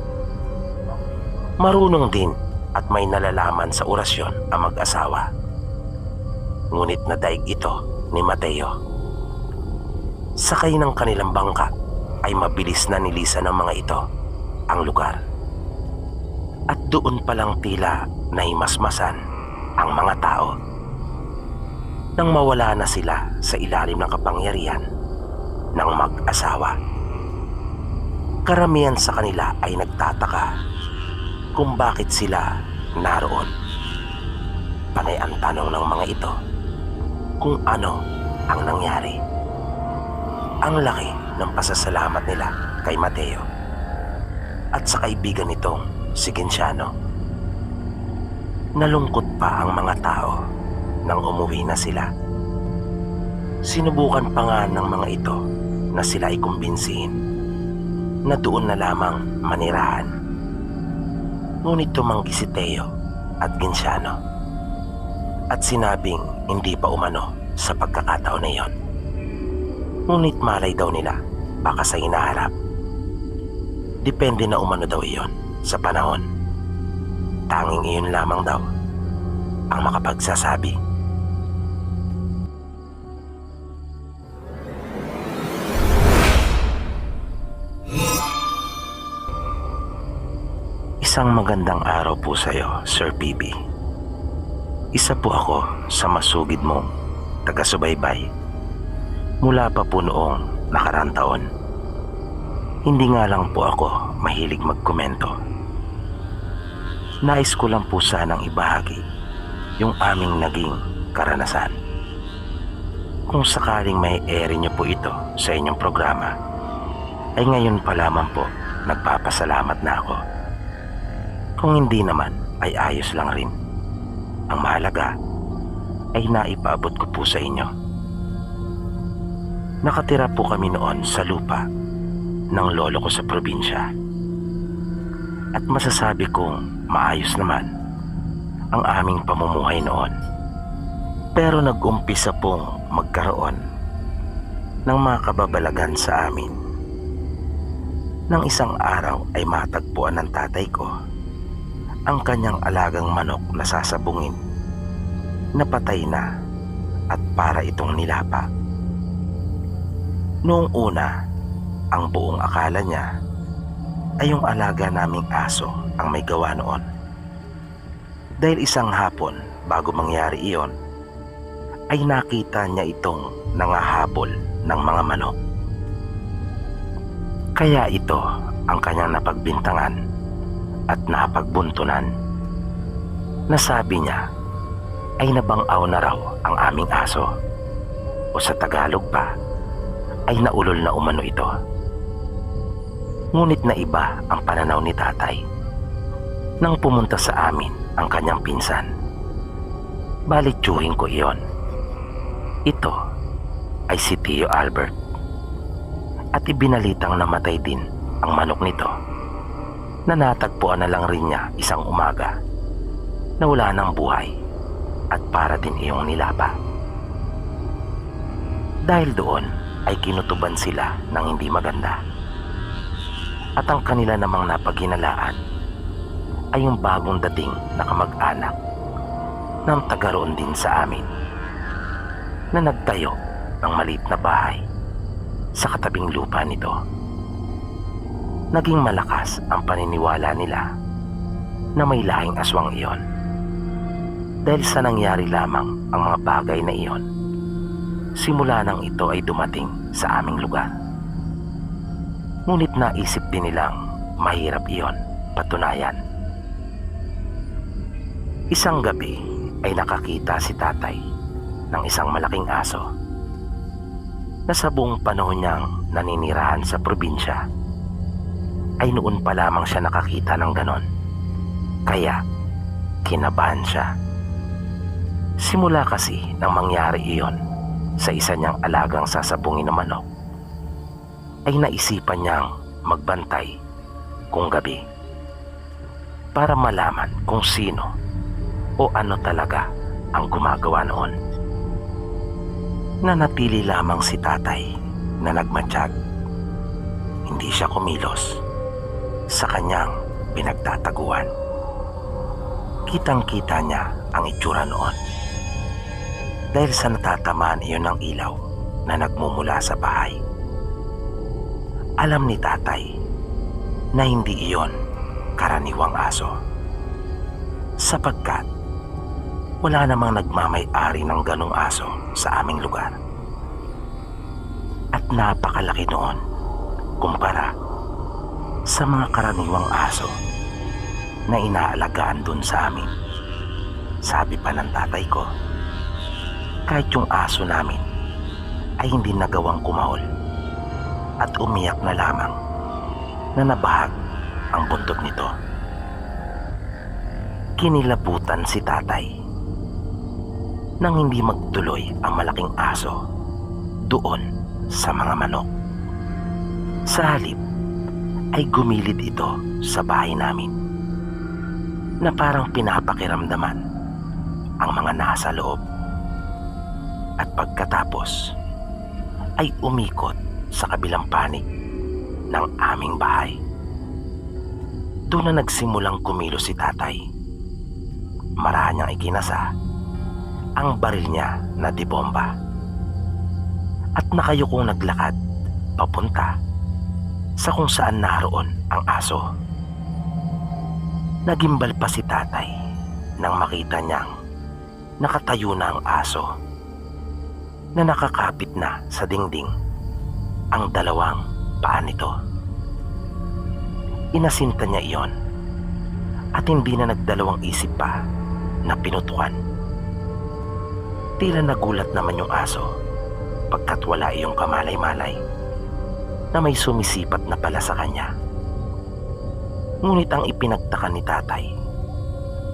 Marunong din at may nalalaman sa orasyon ang mag-asawa, ngunit nadaig ito ni Mateo. Sakay ng kanilang bangka ay mabilis na nilisan ng mga ito ang lugar, at doon palang tila naimasmasan ang mga tao. Nang mawala na sila sa ilalim ng kapangyarihan ng mag-asawa, karamihan sa kanila ay nagtataka kung bakit sila naroon. Panay ang tanong ng mga ito kung ano ang nangyari. Ang laki ng pasasalamat nila kay Mateo at sa kaibigan nitong si Genciano. Nalungkot pa ang mga tao nang umuwi na sila. Sinubukan pa nga ng mga ito na sila ay kumbinsihin na doon na lamang manirahan. Ngunit tumanggi si Teo at Genciano at sinabing hindi pa umano sa pagkakataon na iyon. Ngunit malay daw nila baka sa hinaharap. Depende na umano daw iyon sa panahon. Tanging iyon lamang daw ang makapagsasabi. Isang magandang araw po sa iyo, Sir PB. Isa po ako sa masugid mong taga-subaybay mula pa po noong nakaraang taon. Hindi nga lang po ako mahilig magkomento. Nais ko lang po sanang ibahagi yung aming naging karanasan. Kung sakaling may ere niyo po ito sa inyong programa, ay ngayon pa lamang po nagpapasalamat na ako. Kung hindi naman ay ayos lang rin. Ang mahalaga ay naipaabot ko po sa inyo. Nakatira po kami noon sa lupa ng lolo ko sa probinsya. At masasabi kong maayos naman ang aming pamumuhay noon. Pero nag-umpisa pong magkaroon ng mga kababalagan sa amin. Nang isang araw ay matagpuan ng tatay ko ang kanyang alagang manok na sasabungin, napatay na at para itong nilapa. Noong una, ang buong akala niya ay yung alaga naming aso ang may gawa noon. Dahil isang hapon bago mangyari iyon, ay nakita niya itong nangahabol ng mga manok. Kaya ito ang kanyang napagbintangan at napagbuntunan. Nasabi niya ay nabangaw na raw ang aming aso, o sa Tagalog pa ay naulol na umano ito. Ngunit naiba ang pananaw ni tatay nang pumunta sa amin ang kanyang pinsan. Balitsyuhin ko iyon. Ito ay si Tio Albert, at ibinalitang namatay din ang manok nito na natagpuan na lang rin niya isang umaga na wala ng buhay at para din iyong nilapa. Dahil doon ay kinutuban sila ng hindi maganda. At ang kanila namang napaghinalaan ay yung bagong dating na kamag-anak ng taga roon din sa amin na nagtayo ng maliit na bahay sa katabing lupa nito. Naging malakas ang paniniwala nila na may lahing aswang iyon. Dahil sa nangyari lamang ang mga bagay na iyon, simula nang ito ay dumating sa aming lugar. Ngunit naisip din nilang mahirap iyon patunayan. Isang gabi ay nakakita si tatay ng isang malaking aso na sa buong panahon niyang naninirahan sa probinsya ay noon pa lamang siya nakakita ng ganon. Kaya kinabahan siya. Simula kasi nang mangyari iyon sa isa niyang alagang sasabungin na manok, ay naisipan niyang magbantay kung gabi para malaman kung sino o ano talaga ang gumagawa noon. Nanatili lamang si tatay na nagmatsyag. Hindi siya kumilos sa kanyang pinagtataguan. Kitang-kita niya ang itsura noon dahil sa natatamaan iyon ng ilaw na nagmumula sa bahay. Alam ni tatay na hindi iyon karaniwang aso sapagkat wala namang nagmamay-ari ng ganong aso sa aming lugar. At napakalaki noon kumpara sa mga karaniwang aso na inaalagaan dun sa amin. Sabi pa ng tatay ko, kahit yung aso namin ay hindi nagawang kumahol at umiyak na lamang na nabahag ang buntot nito. Kinilabutan si tatay nang hindi magtuloy ang malaking aso doon sa mga manok. Sa halip ay gumilid ito sa bahay namin na parang pinapakiramdaman ang mga nasa loob. At pagkatapos ay umikot sa kabilang panig ng aming bahay. Doon na nagsimulang kumilos si tatay. Marahan niyang ikinasa ang baril niya na dibomba. At nakayukong naglakad papunta sa kung saan naroon ang aso. Nagimbal pa si tatay nang makita niyang nakatayo na ang aso na nakakapit na sa dingding ang dalawang paa nito. Inasinta niya iyon at hindi na nagdalawang isip pa na pinutukan. Tila nagulat naman yung aso pagkat wala iyong kamalay-malay na may sumisipat na pala sa kanya. Ngunit ang ipinagtaka ni tatay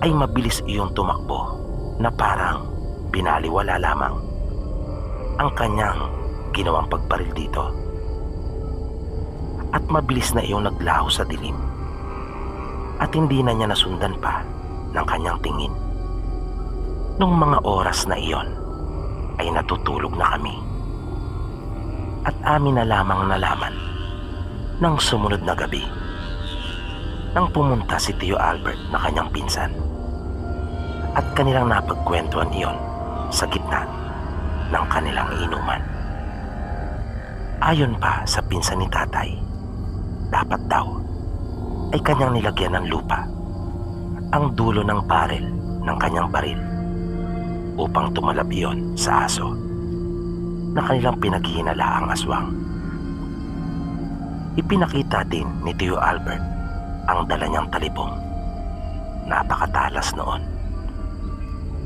ay mabilis iyong tumakbo na parang binaliwala lamang ang kanyang ginawang pagbaril dito. At mabilis na iyong naglaho sa dilim at hindi na niya nasundan pa ng kanyang tingin. Nung mga oras na iyon ay natutulog na kami at amin na lamang nalaman ng sumunod na gabi nang pumunta si Tio Albert na kanyang pinsan at kanilang napagkwentuhan iyon sa gitna ng kanilang inuman. Ayon pa sa pinsan ni tatay, dapat daw ay kanyang nilagyan ng lupa ang dulo ng baril ng kanyang baril upang tumalab iyon sa aso na kanilang pinaghihinalaang aswang. Ipinakita din ni Tio Albert ang dala niyang talibong. Napakatalas noon.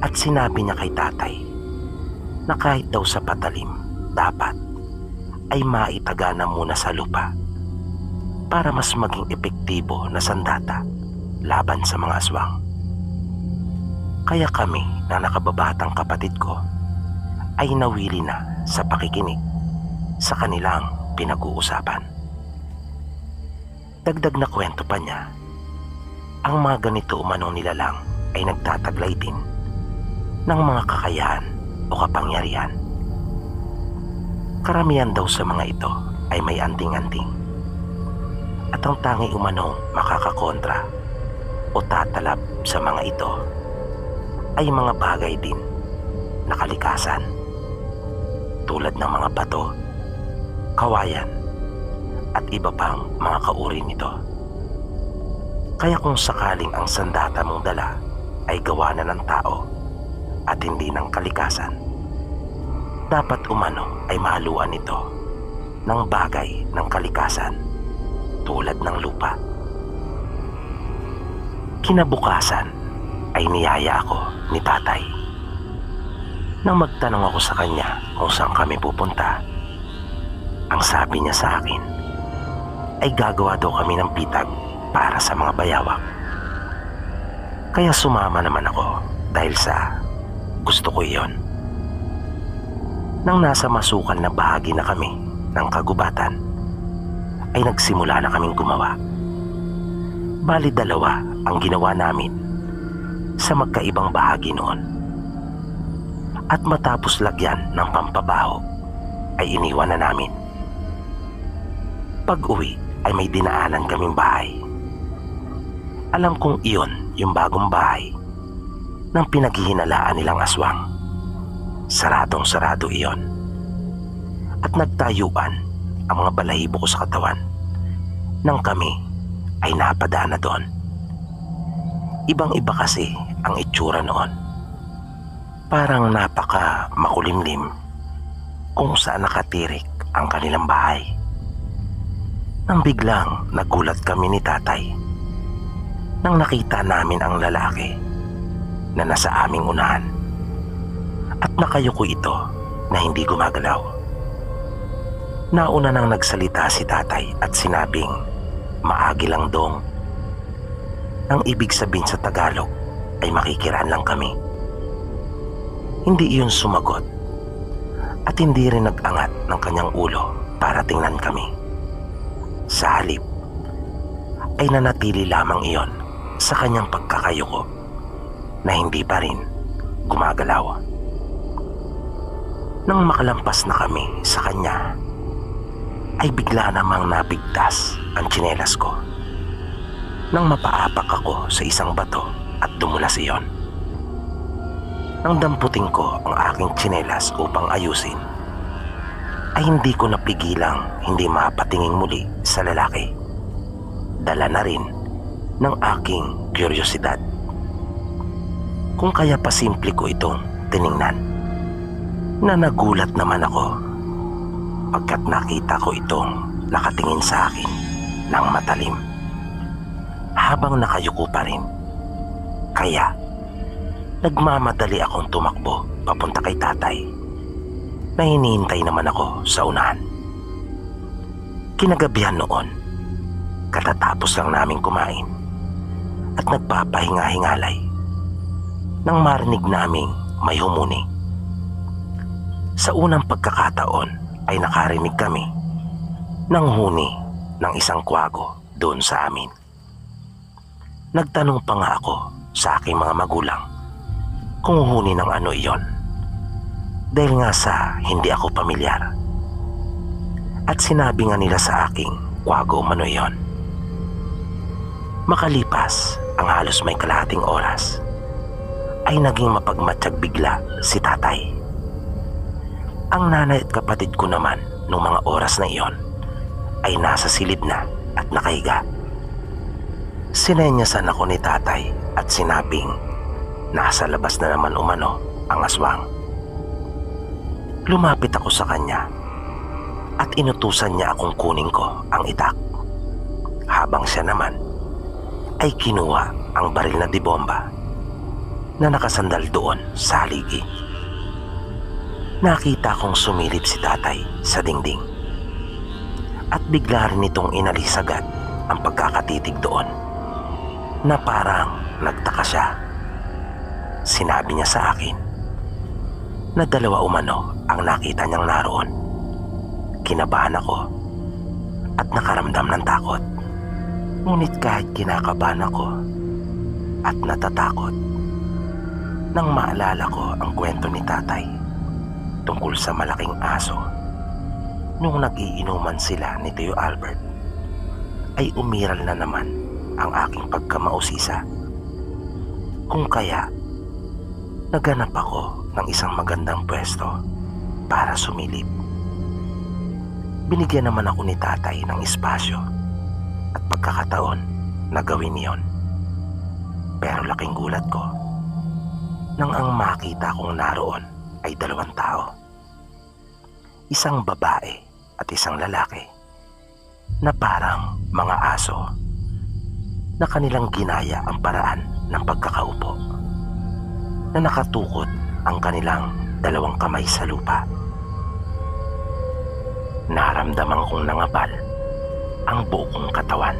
At sinabi niya kay tatay na kahit daw sa patalim dapat ay maitaga na muna sa lupa para mas maging epektibo na sandata laban sa mga aswang. Kaya kami na nakababatang kapatid ko ay nawili na sa pakikinig sa kanilang pinag-uusapan. Dagdag na kwento pa niya, ang mga ganito umanong nilalang ay nagtataglay din ng mga kakayahan o kapangyarihan. Karamihan daw sa mga ito ay may anting-anting, at ang tangi umanong makakakontra o tatalab sa mga ito ay mga bagay din na kalikasan, tulad ng mga bato, kawayan at iba pang mga kauri nito. Kaya kung sakaling ang sandata mong dala ay gawa na ng tao at hindi ng kalikasan, dapat umano ay mahaluan ito ng bagay ng kalikasan tulad ng lupa. Kinabukasan ay niyaya ako ni tatay. Nang magtanong ako sa kanya kung saan kami pupunta, ang sabi niya sa akin ay gagawa daw kami ng pitag para sa mga bayawak. Kaya sumama naman ako dahil sa gusto ko iyon. Nang nasa masukal na bahagi na kami ng kagubatan, ay nagsimula na kaming gumawa. Bali dalawa ang ginawa namin sa magkaibang bahagi noon. At matapos lagyan ng pampabaho ay iniwan na namin. Pag-uwi ay may dinaanan kaming bahay. Alam kong iyon yung bagong bahay ng pinaghihinalaan nilang aswang. Saradong-sarado iyon. At nagtayuan ang mga balahibo ko sa katawan nang kami ay napadaan na doon. Ibang-iba kasi ang itsura noon. Parang napaka makulimlim kung saan nakatirik ang kanilang bahay. Nang biglang nagulat kami ni tatay nang nakita namin ang lalaki na nasa aming unahan at nakayuko ito na hindi gumagalaw. Nauna nang nagsalita si tatay at sinabing maagi lang dong. Ang ibig sabihin sa Tagalog ay makikiraan lang kami. Hindi iyon sumagot at hindi rin nag-angat ng kanyang ulo para tingnan kami. Sa halip ay nanatili lamang iyon sa kanyang pagkakayuko na hindi pa rin gumagalaw. Nang makalampas na kami sa kanya ay bigla namang nabigtas ang tsinelas ko. Nang mapaapak ako sa isang bato at dumulas iyon. Nang damputin ko ang aking tsinelas upang ayusin, ay hindi ko napigilang hindi mapatingin muli sa lalaki. Dala na rin ng aking kuryosidad. Kung kaya pa simple ko itong tiningnan, na nagulat naman ako pagkat nakita ko itong nakatingin sa akin ng matalim habang nakayuko pa rin. Kaya nagmamadali akong tumakbo papunta kay tatay na hinihintay naman ako sa unahan. Kinagabihan noon, katatapos lang naming kumain at nagpapahinga-hingalay nang marinig naming may humuni. Sa unang pagkakataon ay nakarinig kami ng huni ng isang kwago doon sa amin. Nagtanong pa nga ako sa aking mga magulang kung huni ng ano iyon dahil nga sa hindi ako pamilyar. At sinabi nga nila sa aking kwago umano iyon. Makalipas ang halos may kalahating oras ay naging mapagmatsyag bigla si tatay. Ang nanay at kapatid ko naman nung mga oras na iyon ay nasa silid na at nakahiga. Sinenyasan ako ni tatay at sinabing nasa labas na naman umano ang aswang. Lumapit ako sa kanya at inutusan niya akong kunin ko ang itak. Habang siya naman ay kinuha ang baril na dibomba na nakasandal doon sa haligi. Nakita kong sumilip si tatay sa dingding at bigla rin itong inalis agad ang pagkakatitig doon na parang nagtaka siya. Sinabi niya sa akin na dalawa umano ang nakita niyang naroon. Kinabahan ako at nakaramdam ng takot. Ngunit kahit kinakabahan ako at natatakot, Nang maalala ko ang kwento ni tatay tungkol sa malaking aso nung nag-iinuman sila ni Tio Albert, ay umiral na naman ang aking pagkamausisa. Kung kaya, naganap ako ng isang magandang pwesto para sumilip. Binigyan naman ako ni tatay ng espasyo at pagkakataon na gawin iyon. Pero laking gulat ko nang ang makita kong naroon ay 2 tao. Isang babae at isang lalaki na parang mga aso na kanilang ginaya ang paraan ng pagkakaupo, na nakatukod ang kanilang 2 kamay sa lupa. Naramdaman kong nangabal ang buo kong katawan.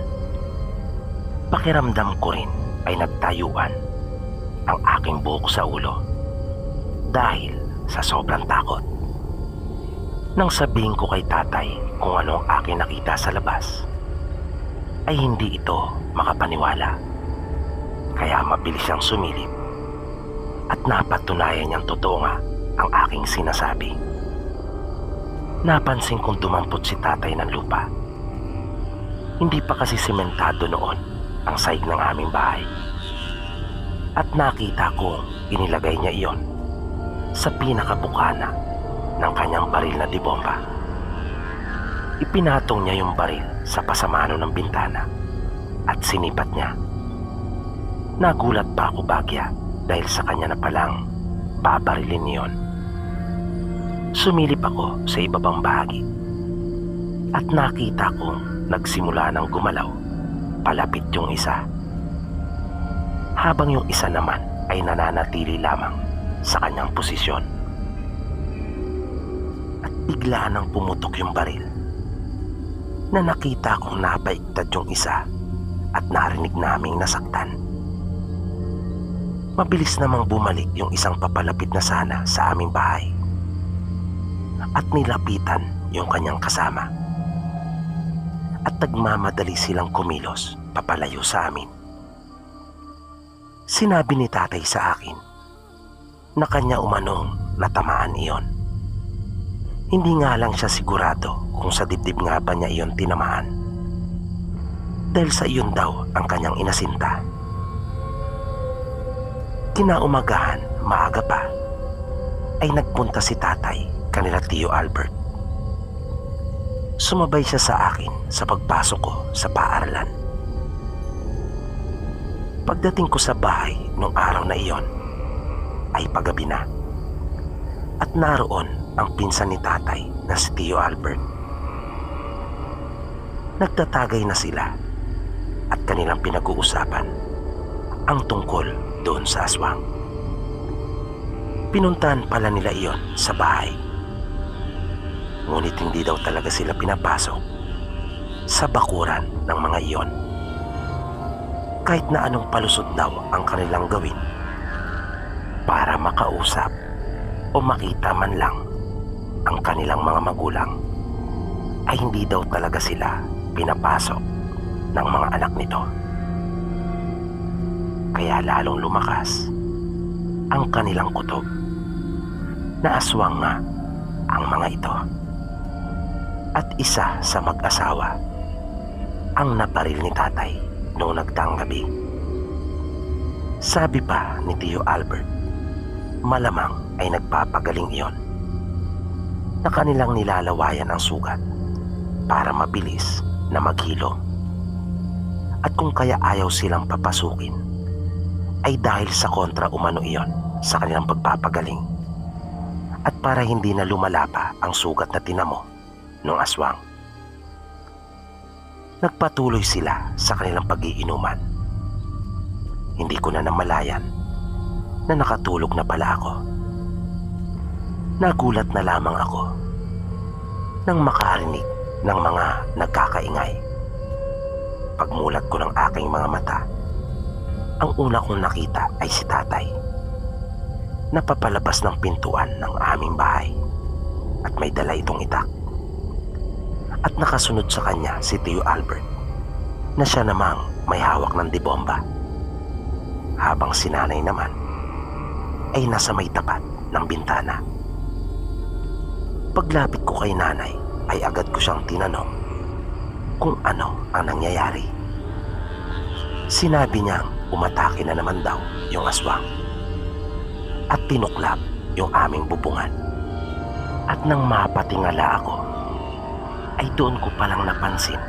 Pakiramdam ko rin ay nagtayuan ang aking buhok sa ulo dahil sa sobrang takot. Nang sabihin ko kay tatay kung ano ang aking nakita sa labas, ay hindi ito makapaniwala. Kaya mabilis siyang sumilip at napatunayan niyang totoo nga ang aking sinasabi. Napansin kong dumampot si tatay ng lupa. Hindi pa kasi sementado noon ang sahig ng aming bahay. At nakita kong inilagay niya iyon sa pinakabukana ng kanyang baril na dibomba. Ipinatong niya yung baril sa pasamano ng bintana at sinipat niya. Nagulat pa ako bagya dahil sa kanya na palang babarilin niyon. Sumilip ako sa ibabang bahagi at nakita kong nagsimula ng gumalaw palapit yung isa, habang yung isa naman ay nananatili lamang sa kanyang posisyon. At bigla nang pumutok yung baril, na nakita kong nabaigtad yung isa at narinig naming nasaktan. Mabilis namang bumalik yung isang papalapit na sana sa aming bahay at nilapitan yung kanyang kasama. At nagmamadali silang kumilos papalayo sa amin. Sinabi ni tatay sa akin na kanya umanong natamaan iyon. Hindi nga lang siya sigurado kung sa dibdib nga ba niya iyon tinamaan, dahil sa iyon daw ang kanyang inasinta. Kinaumagahan, maaga pa, ay nagpunta si tatay kanila Tio Albert. Sumabay siya sa akin sa pagpasok ko sa paaralan. Pagdating ko sa bahay nung araw na iyon ay paggabi na, at naroon ang pinsan ni tatay na si Tio Albert. Nagtatagay na sila at kanilang pinag-uusapan ang tungkol doon sa aswang. Pinuntahan pala nila iyon sa bahay, ngunit hindi daw talaga sila pinapasok sa bakuran ng mga iyon. Kahit na anong palusot daw ang kanilang gawin para makausap o makita man lang ang kanilang mga magulang, ay hindi daw talaga sila pinapasok ng mga anak nito. Kaya lalong lumakas ang kanilang kutob na aswang nga ang mga ito. At isa sa mag-asawa ang nabaril ni tatay noong nagdaang gabi. Sabi pa ni Tio Albert, malamang ay nagpapagaling iyon, na kanilang nilalawayan ang sugat para mabilis na maghilom. At kung kaya ayaw silang papasukin, ay dahil sa kontra umano iyon sa kanilang pagpapagaling, at para hindi na lumala pa ang sugat na tinamo ng aswang. Nagpatuloy sila sa kanilang pag-iinuman. Hindi ko na namalayan na nakatulog na pala ako. Nagulat na lamang ako nang makarinig ng mga nagkakaingay. Pagmulat ko ng aking mga mata, ang una kong nakita ay si tatay, napapalabas ng pintuan ng aming bahay at may dala itong itak. At nakasunod sa kanya si Tio Albert, na siya namang may hawak ng dibomba, habang si nanay naman ay nasa may tapat ng bintana. Paglapit ko kay nanay ay agad ko siyang tinanong kung ano ang nangyayari. Sinabi niyang umatake na naman daw yung aswang at tinuklap yung aming bubungan. At nang mapatingala ako ay doon ko palang napansin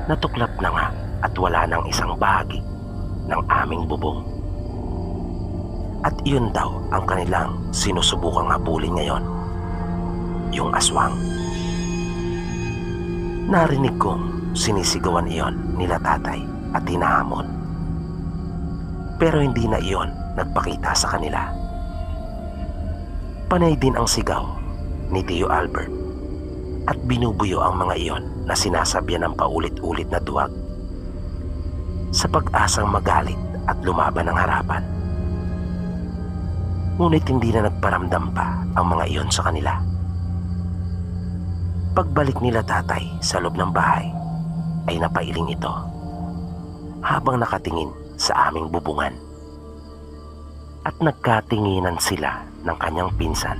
na tuklap na nga at wala nang isang bahagi ng aming bubong. At iyon daw ang kanilang sinusubukang habulin ngayon, yung aswang. Narinig kong sinisigawan iyon nila tatay at hinahamon. Pero hindi na iyon nagpakita sa kanila. Panay din ang sigaw ni Tio Albert at binubuyo ang mga iyon na sinasabyan ng paulit-ulit na duwag sa pag-asang magalit at lumaban ng harapan. Ngunit hindi na nagparamdam pa ang mga iyon sa kanila. Pagbalik nila tatay sa loob ng bahay ay napailing ito habang nakatingin sa aming bubungan. At nagkatinginan sila ng kanyang pinsan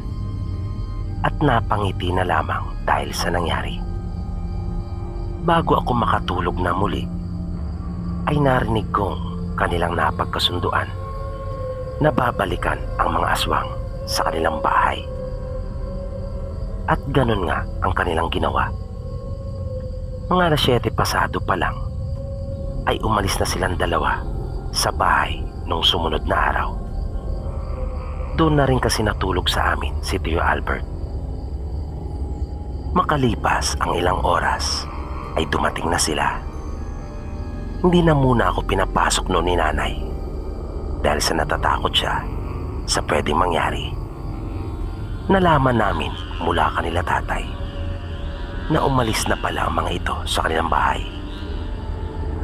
at napangiti na lamang dahil sa nangyari. Bago ako makatulog na muli ay narinig kong kanilang napagkasunduan na babalikan ang mga aswang sa kanilang bahay. At ganun nga ang kanilang ginawa. Mga alas 7 pasado pa lang ay umalis na silang dalawa sa bahay nung sumunod na araw. Doon na rin kasi natulog sa amin si Tio Albert. Makalipas ang ilang oras ay dumating na sila. Hindi na muna ako pinapasok noon ni nanay dahil sa natatakot siya sa pwedeng mangyari. Nalaman namin mula kanila tatay na umalis na pala ang mga ito sa kanilang bahay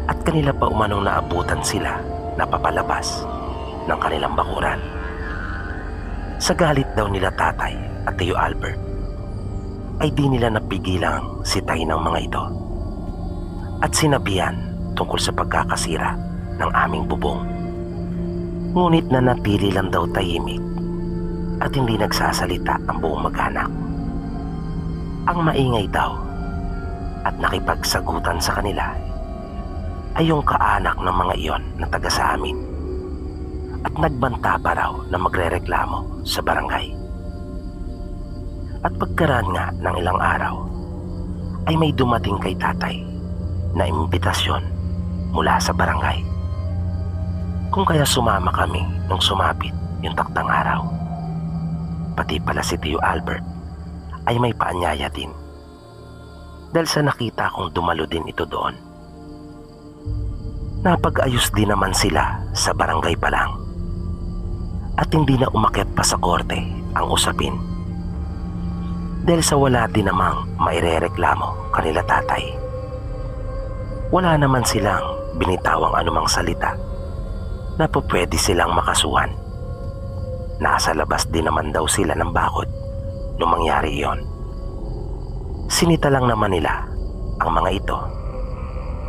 at kanila pa umanong naabutan sila na papalabas ng kanilang bakuran. Sa galit daw nila tatay at Tio Albert ay di nila napigilang sitahin ng mga ito at sinabihan tungkol sa pagkakasira ng aming bubong. Ngunit nanatili lang daw tahimik at hindi nagsasalita ang buong mag-anak. Ang maingay daw at nakipagsagutan sa kanila ay yung kaanak ng mga iyon na taga sa amin at nagbanta pa raw na magrereklamo sa barangay. At pagkaraan nga ng ilang araw ay may dumating kay tatay na imbitasyon mula sa barangay kung kaya sumama kami nung sumapit yung taktang araw. Pati pala si Tio Albert ay may paanyaya din dahil sa nakita kong dumalo din ito doon. Napag-ayos din naman sila sa barangay pa lang at hindi na umakyat pa sa korte ang usapin dahil sa wala din namang mairereklamo kanila tatay. Wala naman silang binitawang anumang salita na po pwede silang makasuhan. Nasa labas din naman daw sila ng bakod nung mangyari iyon. Sinita lang naman nila ang mga ito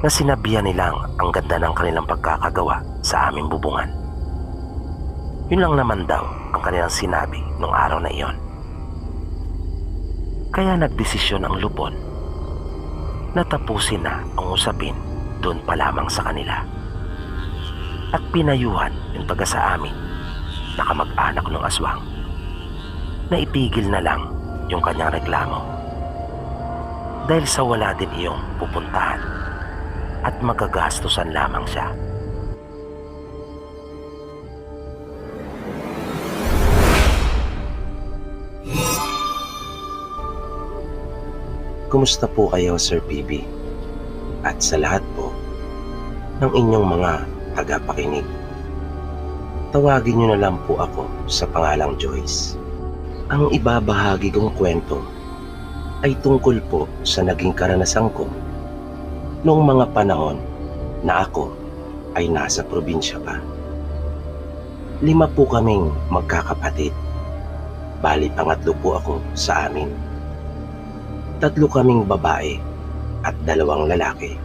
na sinabihan nilang ang ganda ng kanilang pagkakagawa sa aming bubungan. Yun lang naman daw ang kanilang sinabi nung araw na iyon. Kaya nagdesisyon ang lupon na tapusin na ang usapin doon pa lamang sa kanila. At pinayuhan yung taga sa amin na kamag-anak ng aswang na itigil na lang yung kanyang reklamo dahil sa wala din iyong pupuntahan at magagastusan lamang siya. Kumusta po kayo, Sir PB? At sa lahat po ng inyong mga tagapakinig. Tawagin niyo na lang po ako sa pangalang Joyce. Ang ibabahagi kong kwento ay tungkol po sa naging karanasan ko noong mga panahon na ako ay nasa probinsya pa. 5 po kaming magkakapatid. Bali, pangatlo po ako sa amin. 3 kaming babae at 2 lalaki.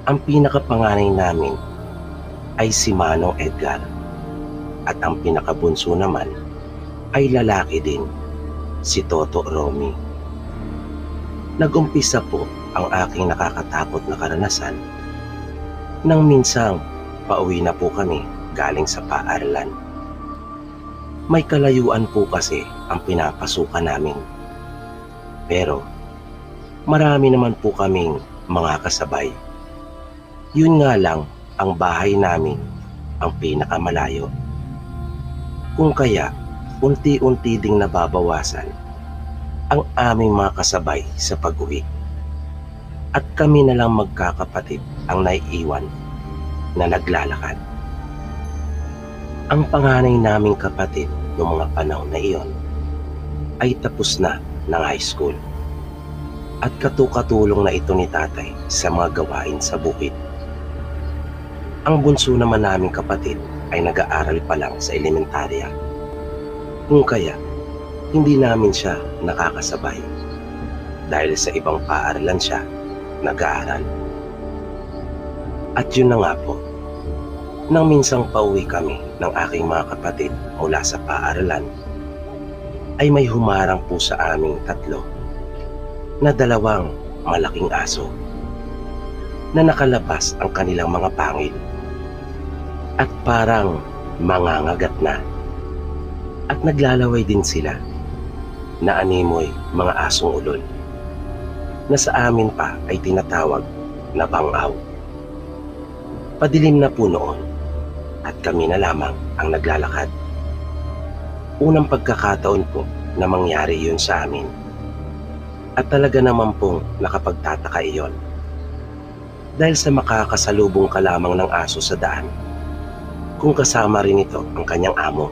Ang pinakapanganay namin ay si Manong Edgar at ang pinakabunso naman ay lalaki din, si Toto Romy. Nag-umpisa po ang aking nakakatakot na karanasan nang minsang pauwi na po kami galing sa paaralan. May kalayuan po kasi ang pinapasukan namin. Pero marami naman po kaming mga kasabay. Yun nga lang ang bahay namin ang pinakamalayo. Kung kaya unti-unti ding nababawasan ang aming mga kasabay sa pag-uwi. At kami na lang magkakapatid ang naiiwan na naglalakad. Ang panganay naming kapatid noong mga panahon na iyon ay tapos na ng high school at katukatulong na ito ni tatay sa mga gawain sa bukid. Ang bunso naman naming kapatid ay nag-aaral pa lang sa elementarya. Kung kaya, hindi namin siya nakakasabay dahil sa ibang paaralan siya nag-aaral. At yun na nga po, nang minsang pauwi kami ng aking mga kapatid mula sa paaralan, ay may humarang po sa aming tatlo na dalawang malaking aso na nakalabas ang kanilang mga pangil at parang mangangagat na, at naglalaway din sila na animoy mga asong ulol na sa amin pa ay tinatawag na bangaw. Padilim na po noon at kami na lamang ang naglalakad. Unang pagkakataon po na mangyari yun sa amin. At talaga naman pong nakapagtataka iyon. Dahil sa makakasalubong ka lamang ng aso sa daan, kung kasama rin ito ang kanyang amo.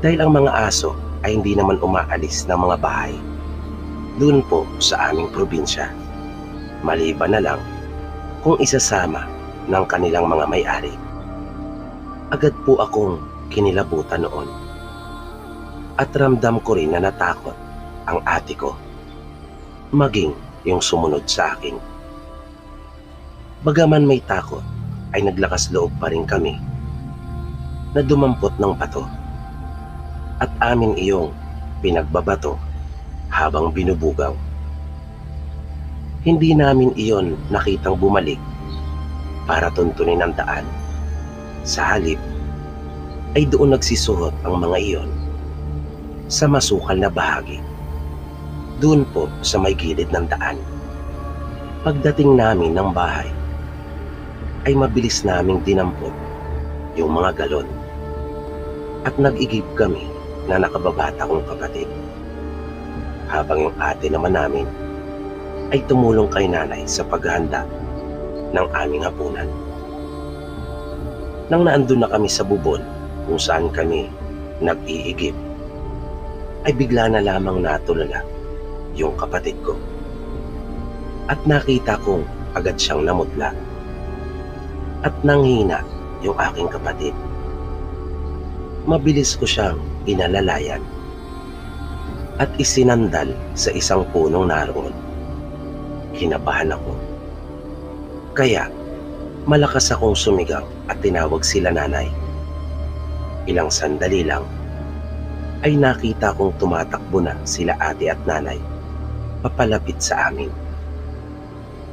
Dahil ang mga aso ay hindi naman umaalis ng mga bahay doon po sa aming probinsya. Maliban na lang kung isasama ng kanilang mga may-ari. Agad po akong kinilabutan noon. At ramdam ko rin na natakot ang ate ko, maging yung sumunod sa akin. Bagaman may takot, ay naglakas loob pa rin kami na dumampot ng bato at amin iyong pinagbabato habang binubugaw. Hindi namin iyon nakitang bumalik para tuntunin ang daan. Sa halip ay doon nagsisuhot ang mga iyon sa masukal na bahagi, doon po sa may gilid ng daan. Pagdating namin ng bahay ay mabilis naming dinampot yung mga galon at nag-igib kami na nakababata kong kapatid, habang yung ate naman namin ay tumulong kay nanay sa paghahanda ng aming hapunan. Nang naandun na kami sa bubon kung saan kami nag-iigib, ay bigla na lamang natulala yung kapatid ko. At nakita kong agad siyang namutla. At nanghina yung aking kapatid. Mabilis ko siyang inalalayan at isinandal sa isang punong naroon. Kinabahan ako. Kaya malakas akong sumigaw at tinawag sila nanay. Ilang sandali lang ay nakita kong tumatakbo na sila ate at nanay papalapit sa amin.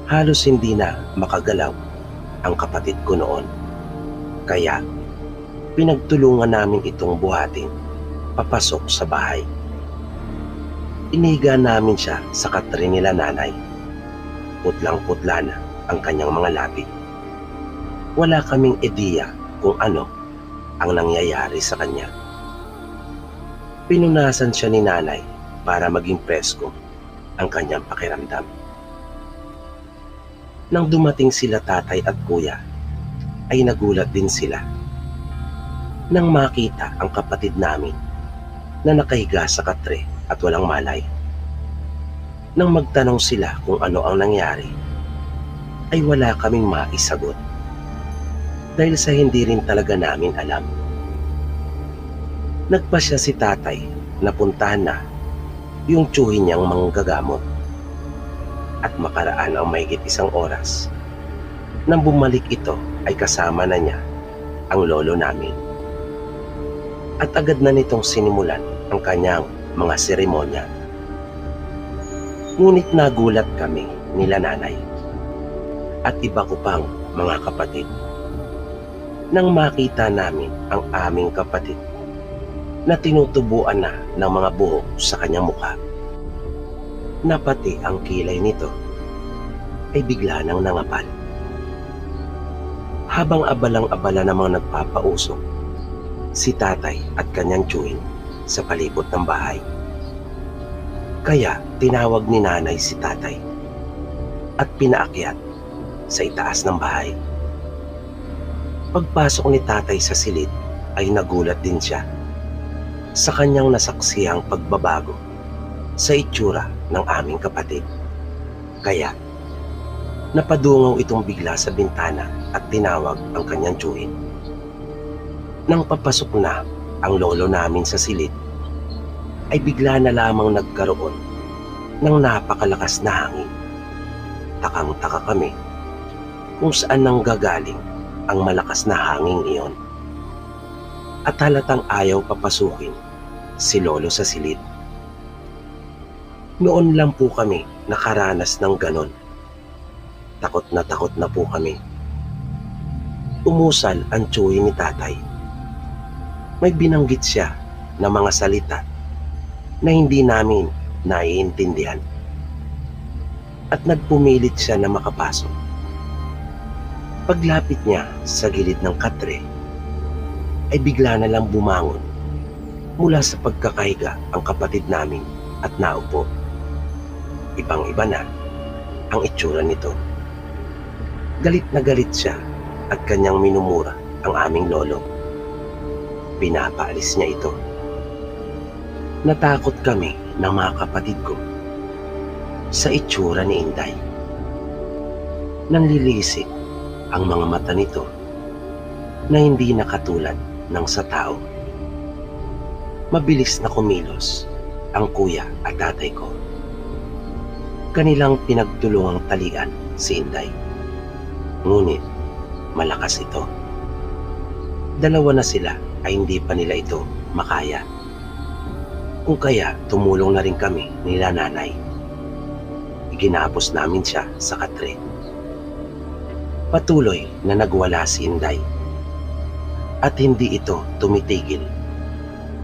Halos hindi na makagalaw ang kapatid ko noon. Kaya pinagtulungan namin itong buhatin papasok sa bahay. Iniga namin siya sa katre nila nanay. Putlang-putla na ang kanyang mga labi. Wala kaming ideya kung ano ang nangyayari sa kanya. Pinunasan siya ni nanay para maging presko ang kanyang pakiramdam. Nang dumating sila tatay at kuya, ay nagulat din sila nang makita ang kapatid namin na nakahiga sa katre at walang malay. Nang magtanong sila kung ano ang nangyari, ay wala kaming maisagot dahil sa hindi rin talaga namin alam. Nagpasya si tatay na puntahan na yung tiyuhin niyang manggagamot at makaraan ang mahigit 1 oras. Nang bumalik ito ay kasama na niya ang lolo namin. At agad na nitong sinimulan ang kanyang mga seremonya. Ngunit nagulat kami nila nanay at iba ko pang mga kapatid nang makita namin ang aming kapatid na tinutubuan na ng mga buhok sa kanyang mukha, na pati ang kilay nito ay bigla nang nangapal. Habang abalang-abala namang nagpapausok si tatay at kanyang tiyuhin sa palibot ng bahay. Kaya tinawag ni nanay si tatay at pinaakyat sa itaas ng bahay. Pagpasok ni tatay sa silid ay nagulat din siya sa kanyang nasaksihang pagbabago sa itsura ng aming kapatid. Kaya napadungaw itong bigla sa bintana at tinawag ang kanyang tiyuhin. Nang papasok na ang lolo namin sa silid, ay bigla na lamang nagkaroon ng napakalakas na hangin. Takang-taka kami kung saan nanggagaling ang malakas na hangin iyon. At halatang ayaw papasukin si lolo sa silid. Noon lang po kami nakaranas ng ganon. Takot na po kami. Umusal ang tiyuhin ni tatay. May binanggit siya na mga salita na hindi namin naiintindihan. At nagpumilit siya na makapasok. Paglapit niya sa gilid ng katre, ay bigla na lang bumangon mula sa pagkakahiga ang kapatid namin at naupo. Ibang-iba na ang itsura nito. Galit na galit siya at kanyang minumura ang aming lolo. Pinapaalis niya ito. Natakot kami ng mga kapatid ko sa itsura ni Inday. Nanlilisik ang mga mata nito na hindi nakatulad ng sa tao. Mabilis na kumilos ang kuya at tatay ko. Kanilang pinagtulungang talian si Inday. Ngunit malakas ito. Dalawa na sila ay hindi pa nila ito makaya. Kung kaya tumulong na rin kami nila nanay. Iginapos namin siya sa katre. Patuloy na nagwala si Inday. At hindi ito tumitigil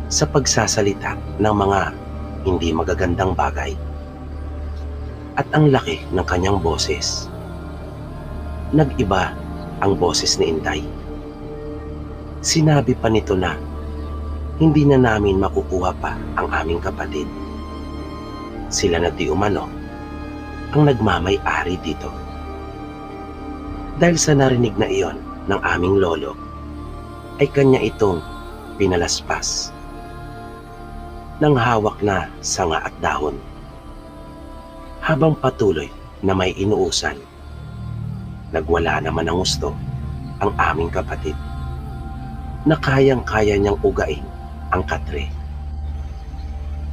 sa pagsasalita ng mga hindi magagandang bagay. At ang laki ng kanyang boses. Nag-iba ang boses ni Inday. Sinabi pa nito na hindi na namin makukuha pa ang aming kapatid. Sila na di umano ang nagmamay-ari dito. Dahil sa narinig na iyon ng aming lolo, ay kanya itong pinalaspas ng hawak na sanga at dahon. Habang patuloy na may inuusan, nagwala naman ng gusto ang aming kapatid na kayang-kaya niyang ugain ang katre.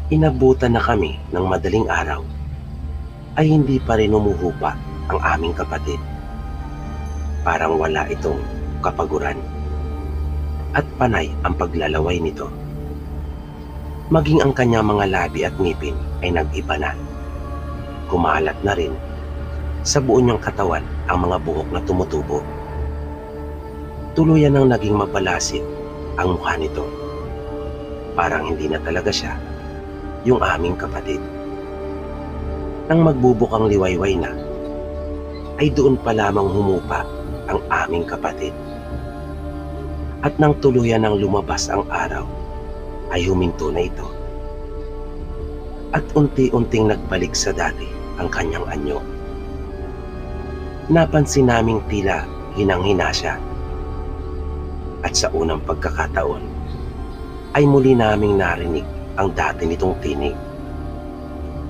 Inabutan na kami ng madaling araw ay hindi pa rin umuhupa ang aming kapatid. Parang wala itong kapaguran at panay ang paglalaway nito. Maging ang kanyang mga labi at ngipin ay nag-iba na. Kumalat na rin sa buo niyang katawan ang mga buhok na tumutubo. Tuluyan nang naging mapalasid ang mukha nito. Parang hindi na talaga siya yung aming kapatid. Nang magbubukang liwayway na, ay doon pa lamang humupa ang aming kapatid. At nang tuluyan nang lumabas ang araw, ay huminto na ito. At unti-unting nagbalik sa dati ang kanyang anyo. Napansin naming tila hinang-hina siya. At sa unang pagkakataon, ay muli naming narinig ang dati nitong tinig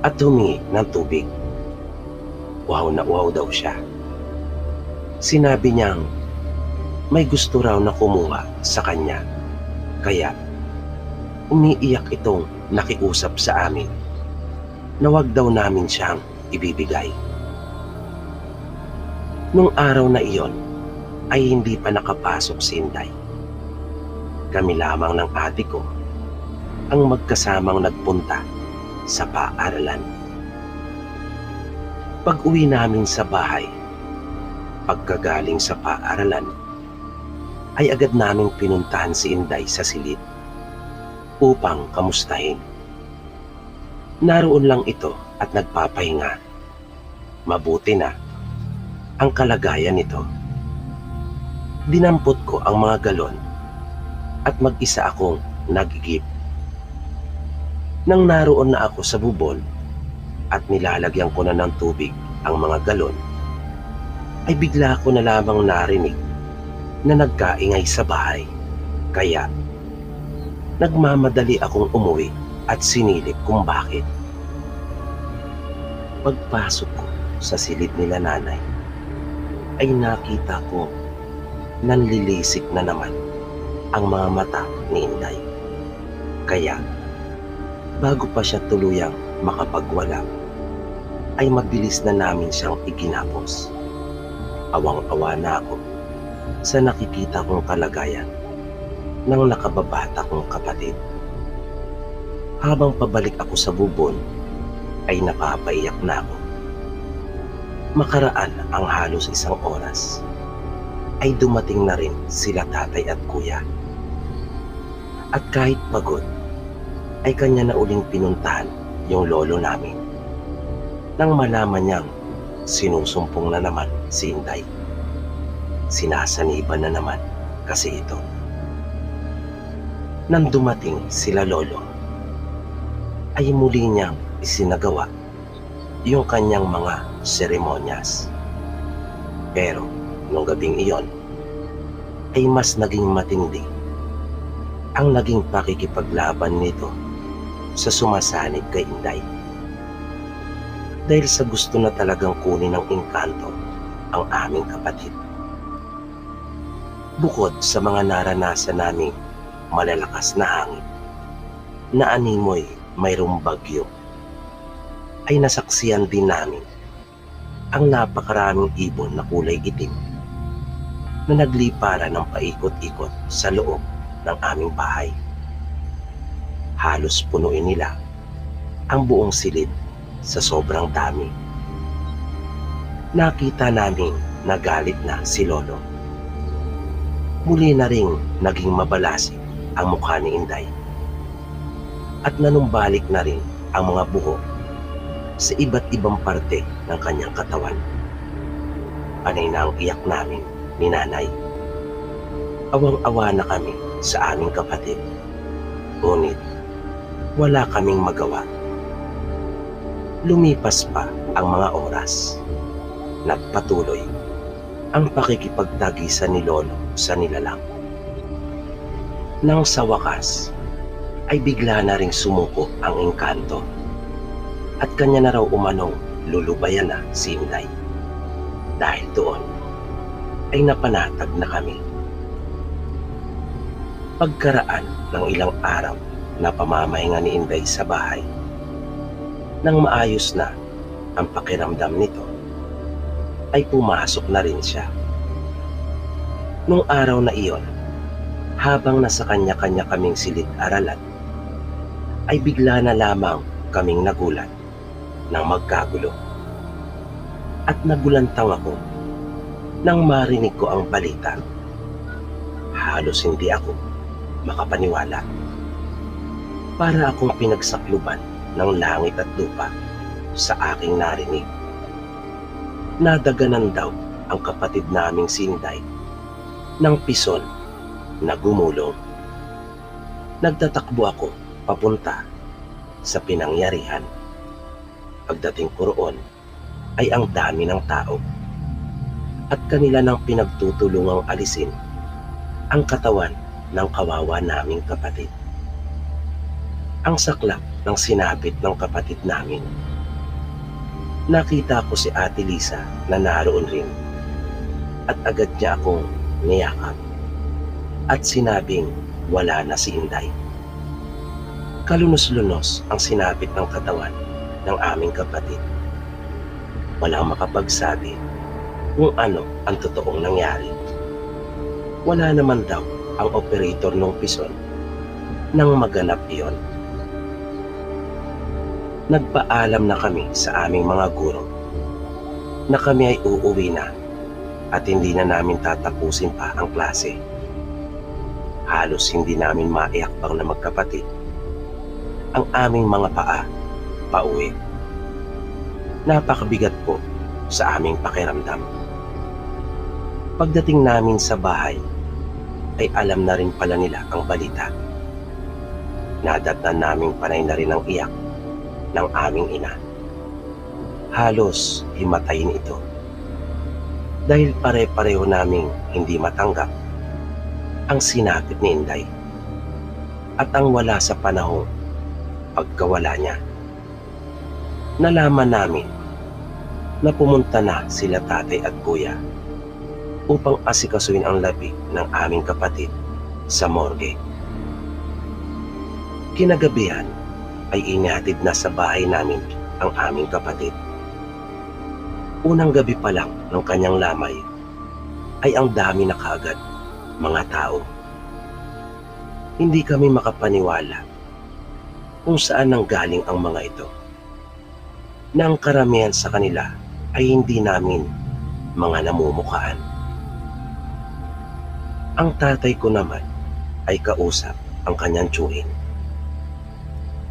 at humingi ng tubig. Uhaw na uhaw daw siya. Sinabi niyang may gusto raw na kumuha sa kanya, kaya umiiyak itong nakiusap sa amin na wag daw namin siyang ibibigay. Nung araw na iyon ay hindi pa nakapasok si Inday. kami lamang ng ate ko ang magkasamang nagpunta sa paaralan. Pag-uwi namin sa bahay, pagkagaling sa paaralan, ay agad naming pinuntahan si Inday sa silid upang kamustahin. Naroon lang ito at nagpapahinga. Mabuti na ang kalagayan nito. Dinampot ko ang mga galon at mag-isa akong nagigip. Nang naroon na ako sa bubon at nilalagyan ko na ng tubig ang mga galon, ay bigla ko na lamang narinig na nagkaingay sa bahay. Kaya nagmamadali akong umuwi at sinilip kung bakit. Pagpasok ko sa silid nila nanay, ay nakita ko nanlilisik na naman ang mga mata ni Inday. Kaya bago pa siya tuluyang makapagwala, ay mabilis na namin siyang iginapos. Awang-awa na ako sa nakikita kong kalagayan ng nakababata kong kapatid. Habang pabalik ako sa bubon, ay napapaiyak na ako. Makaraan ang halos isang oras, ay dumating na rin sila tatay at kuya. At kahit pagod, ay kanya na uling pinuntahan yung lolo namin. Nang malaman niyang sinusumpong na naman si Inday, sinasaniban na naman kasi ito. Nang dumating sila lolo, ay muli niyang isinagawa yung kanyang mga seremonyas. Pero nung gabing iyon, ay mas naging matindi ang naging pakikipaglaban nito sa sumasanib kay Inday. Dahil sa gusto na talagang kunin ng engkanto ang aming kapatid. Bukod sa mga naranasan naming malalakas na hangin, na animoy mayroong bagyo, ay nasaksiyan din namin ang napakaraming ibon na kulay itim na nagliparan ng paikot-ikot sa loob ng aming bahay. Halos punuin nila ang buong silid sa sobrang dami. Nakita namin na galit na si lolo. Muli na ring naging mabalasik ang mukha ni Inday at nanumbalik na rin ang mga buhok sa iba't ibang parte ng kanyang katawan. Panay na ang iyak namin ni nanay. Awang-awa na kami sa aming kapatid. Ngunit wala kaming magawa. Lumipas pa ang mga oras. Nagpatuloy ang pakikipagtagisan ni lolo sa nilalang. Nang sa wakas, ay bigla na ring sumuko ang engkanto at kanya na raw umanong lulubayan na si Inday. Dahil doon, ay napanatag na kami. Pagkaraan ng ilang araw na pamamahinga ni Inday sa bahay, nang maayos na ang pakiramdam nito, ay pumasok na rin siya. Nung araw na iyon, habang nasa kanya-kanya kaming silid-aralan, ay bigla na lamang kaming nagulat nang magkagulo. At nagulantang ako nang marinig ko ang balita. Halos hindi ako makapaniwala. Para akong pinagsakluban ng langit at lupa sa aking narinig. Nadaganan daw ang kapatid naming si Inday ng pison na gumulong. Nagtatakbo ako papunta sa pinangyarihan. Pagdating ko roon ay ang dami ng tao at kanila nang pinagtutulungang alisin ang katawan ng kawawa naming kapatid. Ang saklap ng sinapit ng kapatid namin. Nakita ko si Ate Lisa na naroon rin at agad niya akong niyakap at sinabing wala na si Inday. Kalunos-lunos ang sinapit ng katawan ng aming kapatid. Walang makapagsabi kung ano ang totoong nangyari. Wala naman daw ang operator ng pison nang maganap iyon. Nagpaalam na kami sa aming mga guro na kami ay uuwi na at hindi na namin tatapusin pa ang klase. Halos hindi namin maiakbang na magkapatid ang aming mga paa pauwi. Napakabigat po sa aming pakiramdam. Pagdating namin sa bahay, ay alam na rin pala nila ang balita. Nadatnan naming panay na rin ang iyak ng aming ina. Halos himatayin ito. Dahil pare-pareho naming hindi matanggap ang sinapit ni Inday at ang wala sa panahong pagkawala niya. Nalaman namin na pumunta na sila tatay at kuya upang asikasuin ang labi ng aming kapatid sa morgue. Kinagabihan ay inihatid na sa bahay namin ang aming kapatid. Unang gabi pa lang ng kanyang lamay ay ang dami na kaagad mga tao. Hindi kami makapaniwala kung saan nanggaling ang mga ito, na ang karamihan sa kanila ay hindi namin mga namumukhaan. Ang tatay ko naman ay kausap ang kanyang tiyuhin.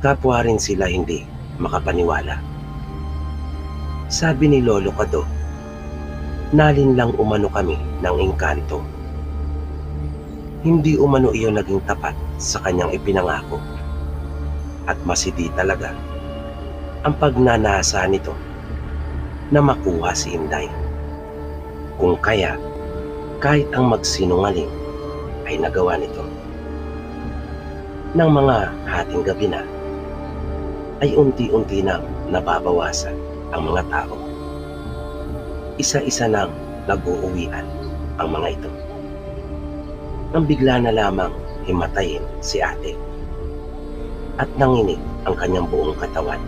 Kapwa rin sila hindi makapaniwala. Sabi ni Lolo Kado, nalin lang umano kami ng engkanto. Hindi umano iyon naging tapat sa kanyang ipinangako. At masidi talaga ang pagnanasa nito na makuha si Inday. Kung kaya, kahit ang magsinungaling ay nagawa nito. Nang mga hating gabi na, ay unti-unti nang nababawasan ang mga tao. Isa-isa nang nag-uuwian ang mga ito. Nang bigla na lamang himatayin si ate at nanginig ang kanyang buong katawan.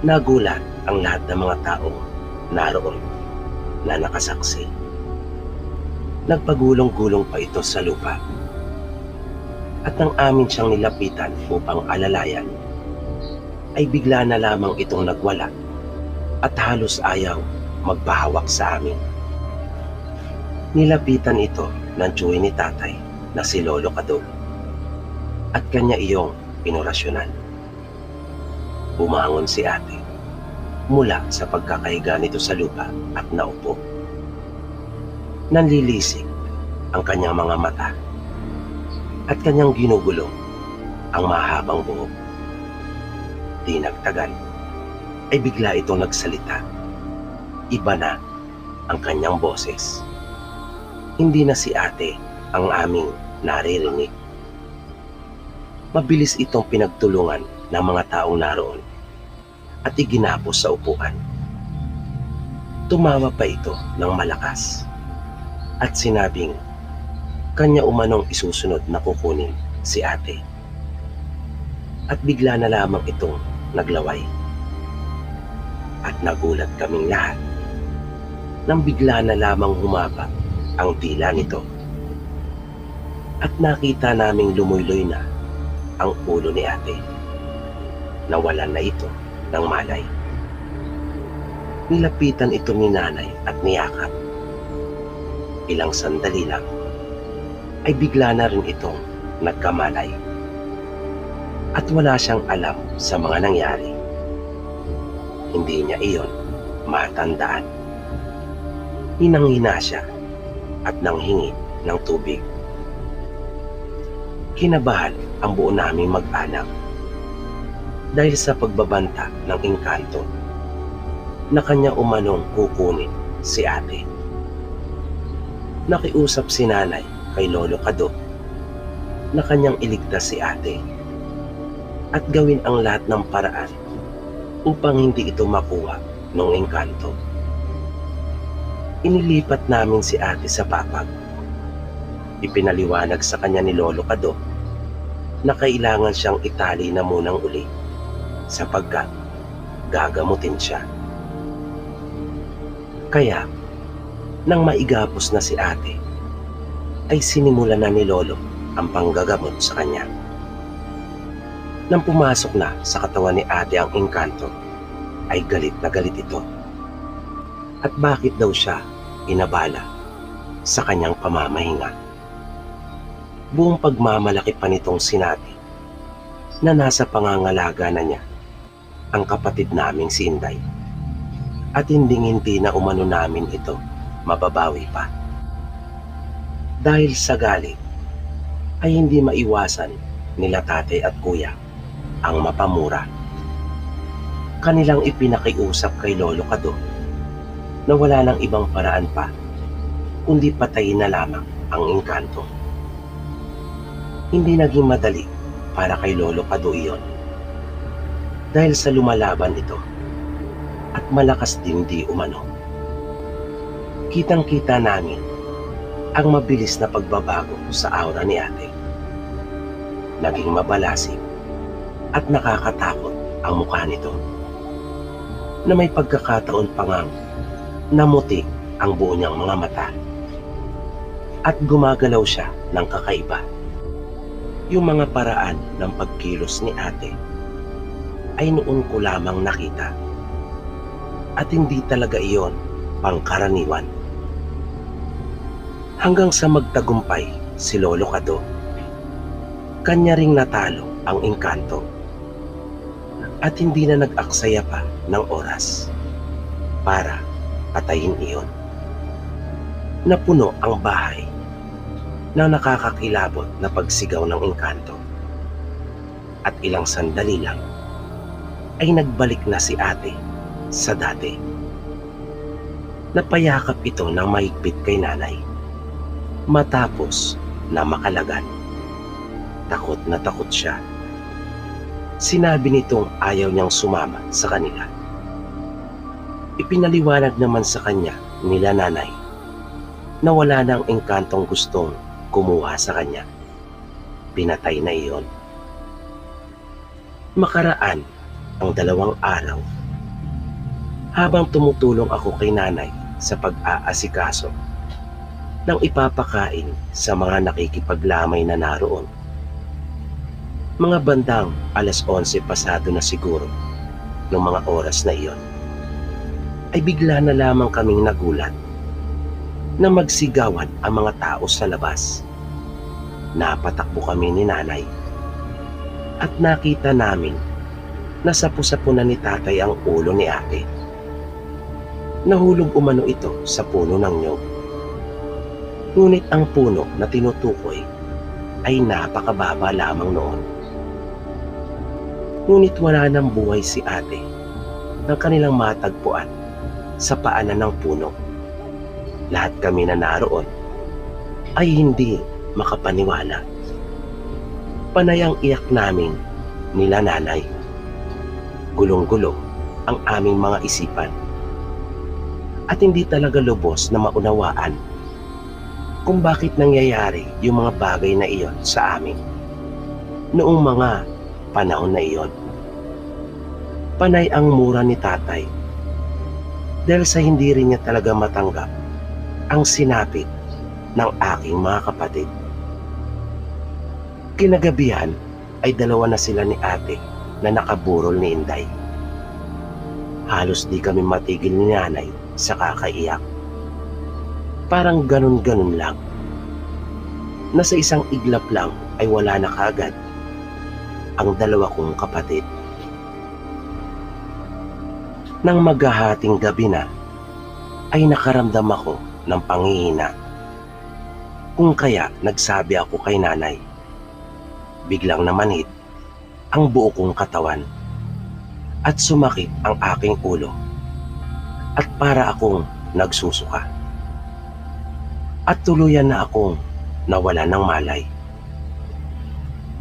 Nagulat ang lahat ng mga taong naroon na nakasaksi. Nagpagulong-gulong pa ito sa lupa. At nang amin siyang nilapitan upang alalayan, ay bigla na lamang itong nagwala at halos ayaw magpahawak sa amin. Nilapitan ito ng tiyuhin ni tatay na si Lolo Kado at kanya iyong inorasyonan. Bumangon si ate mula sa pagkakahiga nito sa lupa at naupo. Nanlilisik ang kanyang mga mata at kanyang ginugulong ang mahabang buhok. Di nagtagal ay bigla itong nagsalita. Iba na ang kanyang boses. Hindi na si ate ang aming naririnig. Mabilis itong pinagtulungan ng mga taong naroon at iginapos sa upuan. Tumawa pa ito ng malakas at sinabing kanya umanong isusunod na kukunin si ate. At bigla na lamang itong naglaway. At nagulat kaming lahat nang bigla na lamang humaba ang dila nito. At nakita naming lumuyloy na ang ulo ni ate. Nawalan na ito ng malay. Nilapitan ito ni nanay at niyakap. Ilang sandali lang ay bigla na rin itong nagkamalay. At wala siyang alam sa mga nangyari. Hindi niya iyon matandaan. Hinang-hina siya at nanghingi ng tubig. Kinabahan ang buo naming mag-anak dahil sa pagbabanta ng engkanto na kanya umanong kukunin si ate. Nakiusap si nanay kay Lolo Kado na kanyang iligtas si ate at gawin ang lahat ng paraan upang hindi ito makuha ng engkanto. Inilipat namin si ate sa papag. Ipinaliwanag sa kanya ni Lolo Kado na kailangan siyang itali na munang uli sapagkat gagamutin siya. Kaya, nang maigapos na si ate, ay sinimula na ni Lolo ang panggagamot sa kanya. Nang pumasok na sa katawan ni ate ang engkanto, ay galit na galit ito. At bakit daw siya inabala sa kanyang pamamahinga? Buong pagmamalaki pa nitong sinabi na nasa pangangalaga na niya ang kapatid naming si Inday, at hindi na umano namin ito mababawi pa. Dahil sa galit ay hindi maiwasan nila tatay at kuya ang mapamura. Kanilang ipinakiusap kay Lolo Kado na wala nang ibang paraan pa kundi patayin na lamang ang engkanto. Hindi naging madali para kay Lolo Kado iyon, dahil sa lumalaban ito at malakas din di umano. Kitang-kita namin ang mabilis na pagbabago sa aura ni ate. Naging mabalasig at nakakatakot ang mukha nito, na may pagkakataon pa ngang namuti ang buo niyang mga mata at gumagalaw siya ng kakaiba. Yung mga paraan ng pagkilos ni ate ay noon ko lamang nakita, at hindi talaga iyon pangkaraniwan. Hanggang sa magtagumpay si Lolo Kado, kanya ring natalo ang engkanto, at hindi na nag-aksaya pa ng oras para patayin iyon. Napuno ang bahay ng nakakakilabot na pagsigaw ng engkanto, at ilang sandali lang ay nagbalik na si ate sa dati. Napayakap ito ng mahigpit kay nanay matapos na makalagan. Takot na takot siya. Sinabi nitong ayaw niyang sumama sa kanila. Ipinaliwanag naman sa kanya nila nanay na wala nang engkantong gustong kumuha sa kanya. Pinatay na iyon. Makaraan ang 2 araw, habang tumutulong ako kay nanay sa pag-aasikaso ng ipapakain sa mga nakikipaglamay na naroon. Mga bandang 11:00 pasado na siguro ng mga oras na iyon, ay bigla na lamang kaming nagulat na magsigawan ang mga tao sa labas. Napatakbo kami ni nanay at nakita namin na sapu-sapu na ni tatay ang ulo ni ate. Nahulog umano ito sa puno ng nyog. Ngunit ang puno na tinutukoy ay napakababa lamang noon. Ngunit wala nang buhay si ate nang kanilang matagpuan sa paanan ng puno. Lahat kami na naroon ay hindi makapaniwala. Panay ang iyak namin nila nanay. Gulong-gulo ang aming mga isipan, at hindi talaga lubos na maunawaan kung bakit nangyayari yung mga bagay na iyon sa amin noong mga panahon na iyon. Panay ang mura ni tatay dahil sa hindi rin niya talaga matanggap ang sinapit ng aking mga kapatid. Kinagabihan ay 2 na sila ni ate na nakaburol ni Inday. Halos di kami matigil ni nanay sa kakaiyak. Parang ganun-ganun lang, na sa isang iglap lang ay wala na kaagad ang 2 kong kapatid. Nang maghahating gabi na, ay nakaramdam ako ng panghihina. Kung kaya nagsabi ako kay nanay. Biglang namanhid ang buo kong katawan at sumakit ang aking ulo, at para akong nagsusuka. At tuluyan na akong nawala ng malay.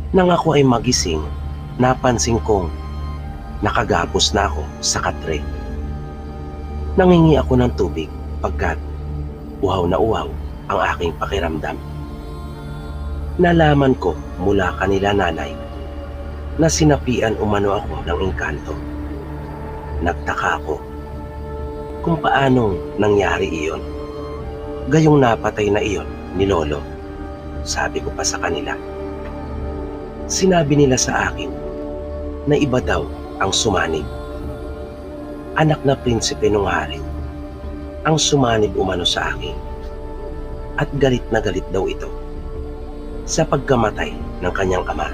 Nang ako ay magising, napansin kong nakagapos na ako sa katre. Nangingi ako ng tubig pagkat uhaw na uhaw ang aking pakiramdam. Nalaman ko mula kanila nanay na sinapian umano ako ng engkanto. Nagtaka ako kung paanong nangyari iyon. Gayong napatay na iyon ni Lolo sabi ko pa sa kanila. Sinabi nila sa akin na iba daw ang sumanib. Anak na prinsipe ng hari ang sumanib umano sa akin. At galit na galit daw ito sa pagkamatay ng kanyang ama.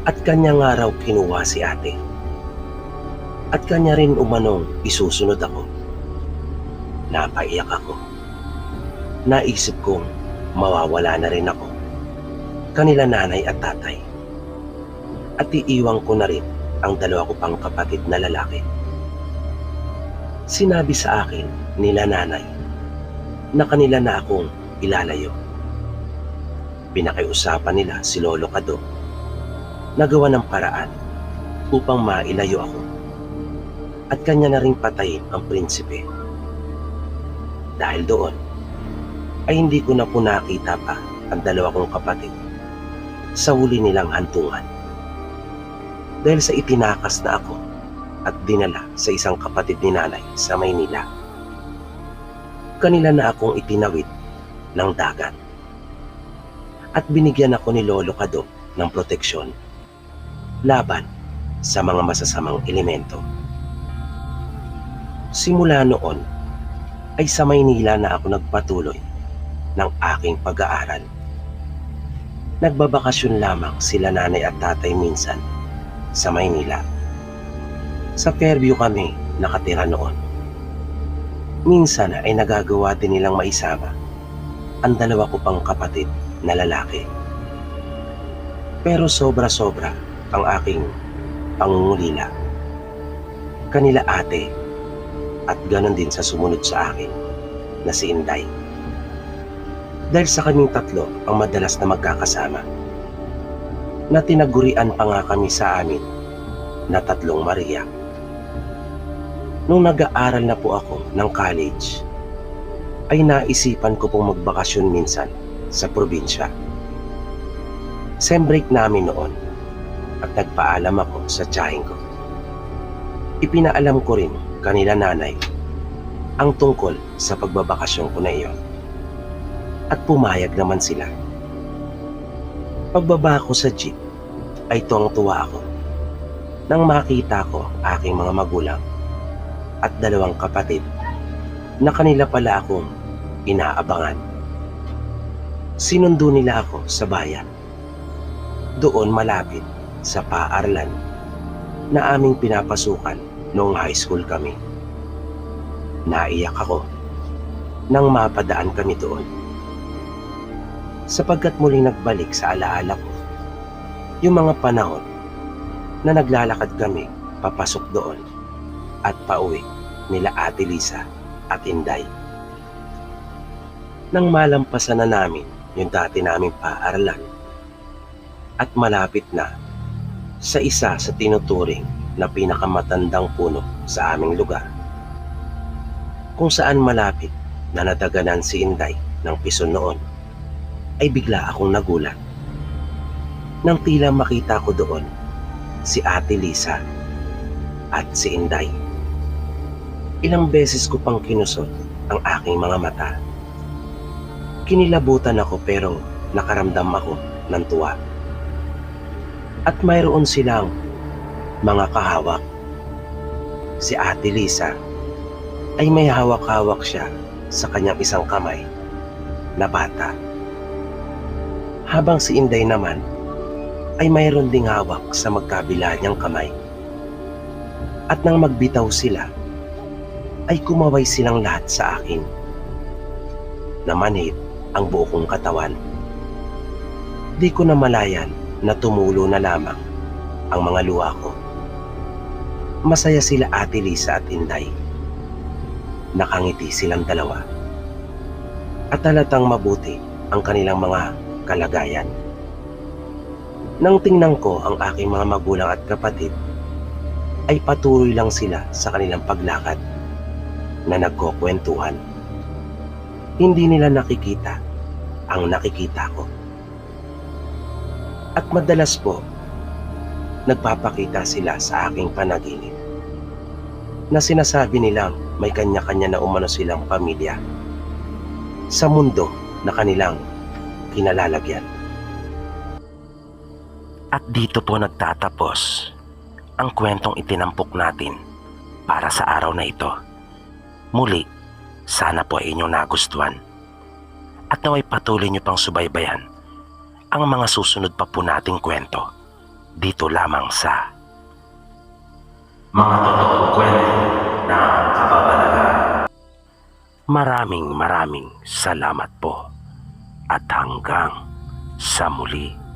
At kanya nga raw kinuha si ate. At kanya rin umanong isusunod ako. Napaiyak ako. Naisip kong mawawala na rin ako. Kanila nanay at tatay. At iiwang ko na rin ang dalawa ko pang kapatid na lalaki. Sinabi sa akin nila nanay na kanila na akong ilalayo. Pinakiusapan nila si Lolo Kado na gawa ng paraan upang mailayo ako at kanya na ring patayin ang prinsipe. Dahil doon ay hindi ko na po nakita pa ang dalawa kong kapatid sa huli nilang hantungan. Dahil sa itinakas na ako at dinala sa isang kapatid ni nanay sa Maynila. Kanila na akong itinawid ng dagat. At binigyan ako ni Lolo Kado ng proteksyon laban sa mga masasamang elemento. Simula noon ay sa Maynila na ako nagpatuloy ng aking pag-aaral. Nagbabakasyon lamang sila nanay at tatay minsan sa Maynila. Sa Fairview kami nakatira noon. Minsan ay nagagawa din nilang maisama ang dalawa ko pang kapatid na lalaki. Pero sobra-sobra ang aking pangungulila. Kanila ate at ganon din sa sumunod sa akin na si Inday. Dahil sa kaming tatlo ang madalas na magkakasama. Na tinagurian pa nga kami sa amin na Tatlong Maria. Nung nag-aaral na po ako ng college, ay naisipan ko pong magbakasyon minsan sa probinsya. Sem break namin noon at nagpaalam ako sa tiyahin ko. Ipinaalam ko rin kanila nanay ang tungkol sa pagbabakasyon ko na iyon. At pumayag naman sila. Pagbaba ko sa jeep ay tuwang-tuwa ako nang makita ko aking mga magulang at dalawang kapatid na kanila pala akong inaabangan. Sinundo nila ako sa bayan. Doon malapit sa paaralan na aming pinapasukan noong high school kami. Naiyak ako nang mapadaan kami doon. Sapagkat muling nagbalik sa alaala ko yung mga panahon na naglalakad kami papasok doon at pauwi nila Ate Lisa at Inday. Nang malampasan na namin yung dati naming paaralan at malapit na sa isa sa tinuturing na pinakamatandang puno sa aming lugar, kung saan malapit na nadaganan si Inday ng pison noon, ay bigla akong nagulat nang tila makita ko doon si Ate Lisa at si Inday. Ilang beses ko pang kinusot ang aking mga mata. Kinilabutan ako pero nakaramdam ako ng tuwa. At mayroon silang mga kahawak. Si Ate Lisa ay may hawak-hawak siya sa kanyang isang kamay na bata. Habang si Inday naman ay mayroon ding hawak sa magkabila niyang kamay. At nang magbitaw sila, ay kumaway silang lahat sa akin. Namanhid ang buo kong katawan. Di ko namalayan na tumulo na lamang ang mga luha ko. Masaya sila Ate Lisa at Inday. Nakangiti silang dalawa. At halatang mabuti ang kanilang mga kalagayan. Nang tingnan ko ang aking mga magulang at kapatid, ay patuloy lang sila sa kanilang paglakad na nagkukwentuhan. Hindi nila nakikita ang nakikita ko. At madalas po, nagpapakita sila sa aking panaginip na sinasabi nilang may kanya-kanya na umano silang pamilya sa mundo na kanilang kinalalagyan. At dito po nagtatapos ang kwentong itinampok natin para sa araw na ito. Muli, sana po ay inyong nagustuhan at naway patuloy nyo pang subaybayan ang mga susunod pa po nating kwento dito lamang sa Mga Totoong Kwento ng Kababalaghan. Maraming salamat po at hanggang sa muli.